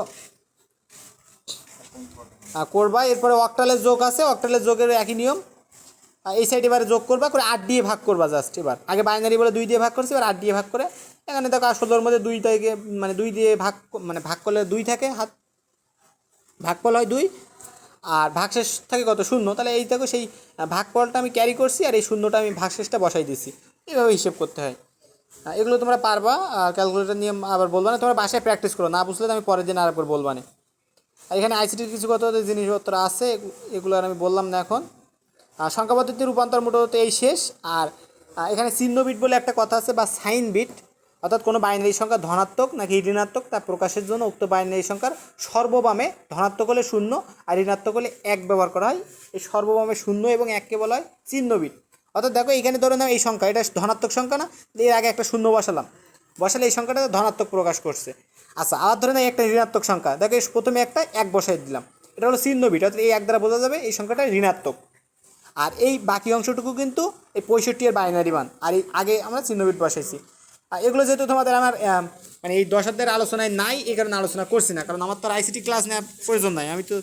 করবা। এরপরে অক্টালের যোগ আছে, অক্টালের যোগের একই নিয়ম। এই সাইড এবারে যোগ করবা, করে 8 দিয়ে ভাগ করবা জাস্ট। এবার আগে বাইনারি বলে 2 দিয়ে ভাগ করছি, এবার 8 দিয়ে ভাগ করে, এখানে দেখো 16-র মধ্যে 2 থেকে মানে 2 দিয়ে ভাগ, মানে ভাগ করলে 2 থাকে, ভাগফল হয় 2, আর ভাগশেষ থাকে কত? 0। তাহলে এই দেখো সেই ভাগফলটা আমি ক্যারি করছি, আর এই শূন্যটা আমি ভাগশেষটা বসাই দিছি। এইভাবে হিসেব করতে হয়। এগুলো তোমরা পারবা, ক্যালকুলেটর নিয়ে আবার বলবা না, তোমরা বাসায় প্র্যাকটিস করো, না বুঝলে তো আমি পরের দিন আরেকবার বলবা না। আর এখানে আইসিটির কিছু কত জিনিসপত্র আছে, এগুলো আর আমি বললাম না এখন। সংখ্যা পদ্ধতির রূপান্তর মোটামুটি এই শেষ। আর এখানে চিহ্ন বিট বলে একটা কথা আছে, বা সাইন বিট, অর্থাৎ কোনো বাইনারি সংখ্যা ধনাত্মক নাকি ঋণাত্মক তা প্রকাশের জন্য উক্ত বাইনারি সংখ্যার সর্ববামে ধনাত্মক হলে 0 আর ঋণাত্মক হলে 1 ব্যবহার করা হয়। এই সর্ববামে 0 এবং 1কে বলা হয় চিহ্ন বিট। অর্থাৎ দেখো এখানে ধরে নাও এই সংখ্যা, এটা ধনাত্মক সংখ্যা না, এর আগে একটা 0 বসালে এই সংখ্যাটা ধনাত্মক প্রকাশ করছে। আচ্ছা, আর ধরে নাও একটা ঋণাত্মক সংখ্যা, দেখো প্রথমে একটা 1 বসাই দিলাম, এটা হলো চিহ্ন বিট, অর্থাৎ এই 1 দ্বারা বোঝা যাবে এই সংখ্যাটা ঋণাত্মক। আর এই বাকি অংশটুকু কিন্তু এই 65 এর বাইনারি মান, আর এই আগে আমরা চিহ্নবিট বসাইছি। আর এগুলো যেহেতু তোমাদের আমার মানে এই 10 অধ্যায়ের আলোচনায় নাই, এই কারণে আলোচনা করছি না, কারণ আমার তো আর আইসিটি ক্লাস নেওয়ার প্রয়োজন নাই, আমি তো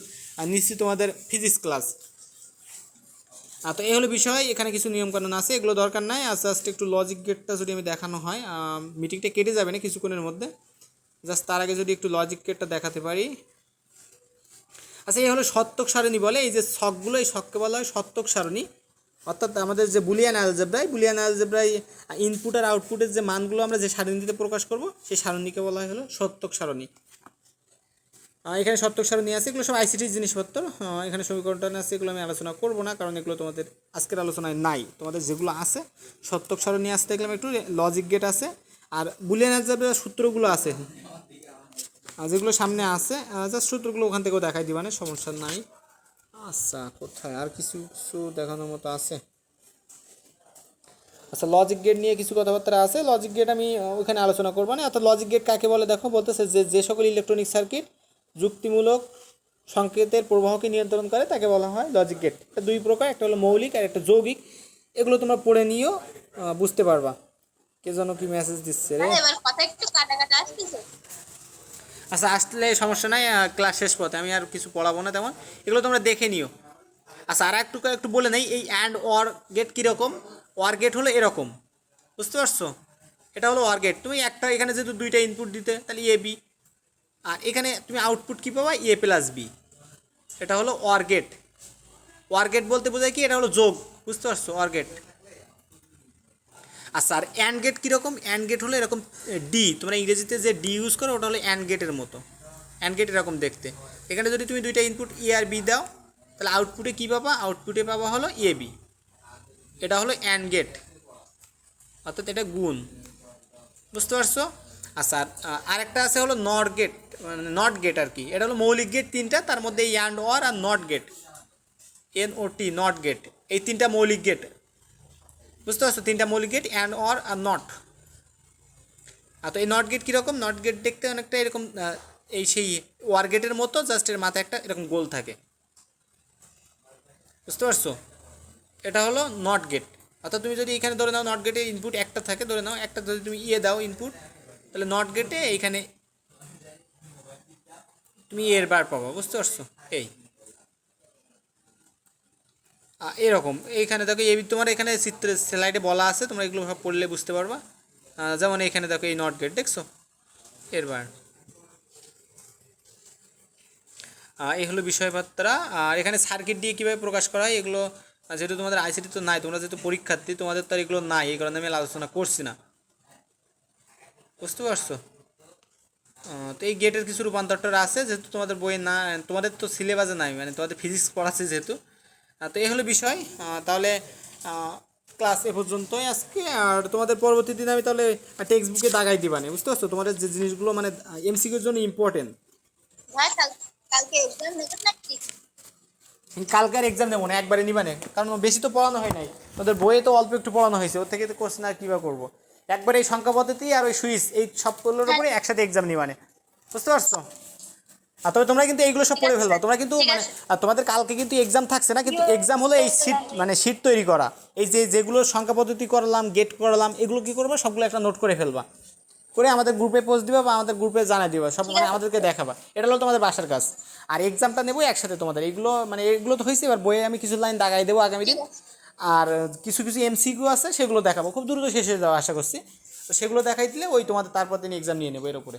নিশ্চিত তোমাদের ফিজিক্স ক্লাস। তো এই হলো বিষয়, এখানে কিছু নিয়মকানুন আছে, এগুলো দরকার নাই। আস্তে আস্তে একটু লজিক গেটটা যদি আমি দেখানো হয়, মিটিংটা কেটে যাবে না কিছুক্ষণের মধ্যে, জাস্ট তার আগে যদি একটু লজিক গেটটা দেখাতে পারি। আচ্ছা, এই হলো সত্যক সারণী বলে, এই যে ছকগুলো, এই ছককে বলা হয় সত্যক সারণী। অর্থাৎ আমাদের যে বুলিয়ান অ্যালজেব্রায় ইনপুট আর আউটপুটের যে মানগুলো আমরা যে সারণীতে প্রকাশ করব, সেই সারণীকে বলা হয় হলো সত্যক সারণী। এখানে সত্যক সারণী আছে, এগুলো সব আইসিটির জিনিসপত্র। এখানে সমীকরণটা আছে, এগুলো আমি আলোচনা করব না, কারণ এগুলো তোমাদের আজকের আলোচনায় নাই। তোমাদের যেগুলো আছে সত্যক সারণী আসতে দেখলাম, একটু লজিক গেট আছে, আর বুলিয়ান অ্যালজেব্রার সূত্রগুলো আছে, যেগুলো সামনে আছে, জাস্ট সূত্রগুলো ওখান থেকেও দেখাই দিবা না, সমস্যা নাই। আচ্ছা, কোথায় আর কিছু কিছু দেখানোর মতো আছে? আচ্ছা, লজিক গেট নিয়ে কিছু কথাবার্তা আছে, লজিক গেট আমি ওখানে আলোচনা করবো না। অর্থাৎ লজিক গেট কাকে বলে দেখো, বলতেছে যে সকল ইলেকট্রনিক সার্কিট যুক্তিমূলক সংকেতের প্রবাহকে নিয়ন্ত্রণ করে তাকে বলা হয় লজিক গেট। এটা 2 প্রকার, একটা হলো মৌলিক আর একটা যৌগিক। এগুলো তোমরা পড়ে নিও, বুঝতে পারবা। কে যেন কি মেসেজ দিচ্ছে রে? এবার কথা একটু কাটা কাটা আসতেছে। আচ্ছা, আসলে সমস্যা নাই, ক্লাস শেষ পথে আমি আর কিছু পড়াবো না তেমন, এগুলো তোমরা দেখে নিও। আচ্ছা, আর একটু বলে নেই, এই অ্যান্ড অর গেট কীরকম? অর গেট হলো এরকম, বুঝতে পারছো? এটা হলো অর গেট। তুমি একটা এখানে যেহেতু 2টা ইনপুট দিতে, তাহলে এ বি, আর এখানে তুমি আউটপুট কী পাবা? এ প্লাস বি। এটা হলো অর গেট। অর গেট বলতে বোঝায় কি? এটা হলো যোগ, বুঝতে পারছো? Or gate. আচ্ছা, আর অ্যান্ড গেট কীরকম? অ্যান্ড গেট হলো এরকম ডি, তোমরা ইংরেজিতে যে ডি ইউজ করো ওটা হলো অ্যান্ড গেটের মতো। অ্যান্ড গেট এরকম দেখতে। এখানে যদি তুমি 2টা ইনপুট ই আর বি দাও, তাহলে আউটপুটে কী পাবা? আউটপুটে পাবা হলো এ বি। এটা হলো অ্যান্ড গেট, অর্থাৎ এটা গুণ, বুঝতে পারছো? আচ্ছা, আরেকটা আছে হলো নট গেট, মানে নট গেট আর কি। এটা হলো মৌলিক গেট 3টা, তার মধ্যে এই অ্যান্ড অর আর not gate, NOT, not gate, এই 3টা মৌলিক গেট, বুঝতে পারছো? 3টা মৌলিক গেট, অ্যান্ড অর আর নট। তো এই নট গেট কীরকম? নট গেট দেখতে অনেকটা এরকম, এই সেই ওয়ার গেটের মতো, জাস্ট এর মাথায় একটা এরকম গোল থাকে, বুঝতে পারছো? এটা হলো নট গেট। অর্থাৎ তুমি যদি এখানে ধরে নাও নট গেটে ইনপুট একটা থাকে, ধরে নাও একটা যদি তুমি দাও ইনপুট, তাহলে নট গেটে এইখানে তুমি এর বার পাবা, বুঝতে পারছো? এই এরকম এইখানে দেখো, এই তোমার এখানে চিত্রে স্লাইডে বলা আছে, তোমরা এগুলো সব পড়লে বুঝতে পারবা। যেমন এখানে দেখো এই নট গেট দেখছো, এর বার। এই হলো বিষয়বার্তা। আর এখানে সার্কিট দিয়ে কীভাবে প্রকাশ করা হয়, এগুলো যেহেতু তোমাদের আইসিটি তো নাই, তোমরা যেহেতু পরীক্ষার্থী, তোমাদের তো আর এগুলো নাই, এই কারণে আমি আলোচনা করছি না, বুঝতে পারছো? তো এই গেটের কিছু রূপান্তরটা আছে, যেহেতু তোমাদের বইয়ে না, তোমাদের তো সিলেবাসে নাই, মানে তোমাদের ফিজিক্স পড়াচ্ছে যেহেতু। তো এই হলো বিষয়। তাহলে ক্লাস এ পর্যন্তই আজকে। আর তোমাদের পরবর্তী দিন আমি তাহলে টেক্সট বুকে দাগাই দিবা না, বুঝতে পারছো? তোমাদের যে জিনিসগুলো মানে এমসিকিউর জন্য ইম্পর্টেন্ট। ভাই কালকে এক্সাম নেবেন নাকি? কালকে আর এক্সাম দেবো না, একবারে নিবা না, কারণ বেশি তো পড়ানো হয় নাই, তোদের বইয়ে তো অল্প একটু পড়ানো হয়েছে, ওর থেকে তো কোশ্চেন আর কীভাবে করবো। একবারে এই সংখ্যা পদ্ধতি আর ওই সুইচ এই সবগুলোর উপরে একসাথে এক্সাম নিবা না, বুঝতে পারছো? আর তবে তোমরা কিন্তু এইগুলো সব পড়ে ফেলবা, তোমরা কিন্তু ঠিক মানে আছে। আর তোমাদের কালকে কিন্তু এক্সাম থাকছে না, কিন্তু এক্সাম হলো এই শীট মানে শীট তৈরি করা, এই যে যেগুলো সংখ্যা পদ্ধতি করলাম, গেট করলাম, এগুলো কী করবা, সবগুলো একটা নোট করে ফেলবা, করে আমাদের গ্রুপে পোস্ট দিবা বা আমাদের গ্রুপে জানাই দিবা, সব মানে আমাদেরকে দেখাবা। এটা হলো তোমাদের বাসার কাজ। আর এক্সামটা নেবো একসাথে তোমাদের, এইগুলো মানে এগুলো তো হয়েছে, এবার বইয়ে আমি কিছু লাইন দাগাই দেবো আগামী দিন। আর কিছু কিছু এমসিকিউ আছে সেগুলো দেখাবো, খুব দ্রুত শেষ হয়ে যাওয়া আশা করছি। তো সেগুলো দেখাই দিলে ওই তোমাদের তারপর দিন এক্সাম নিয়ে নেবো এর উপরে।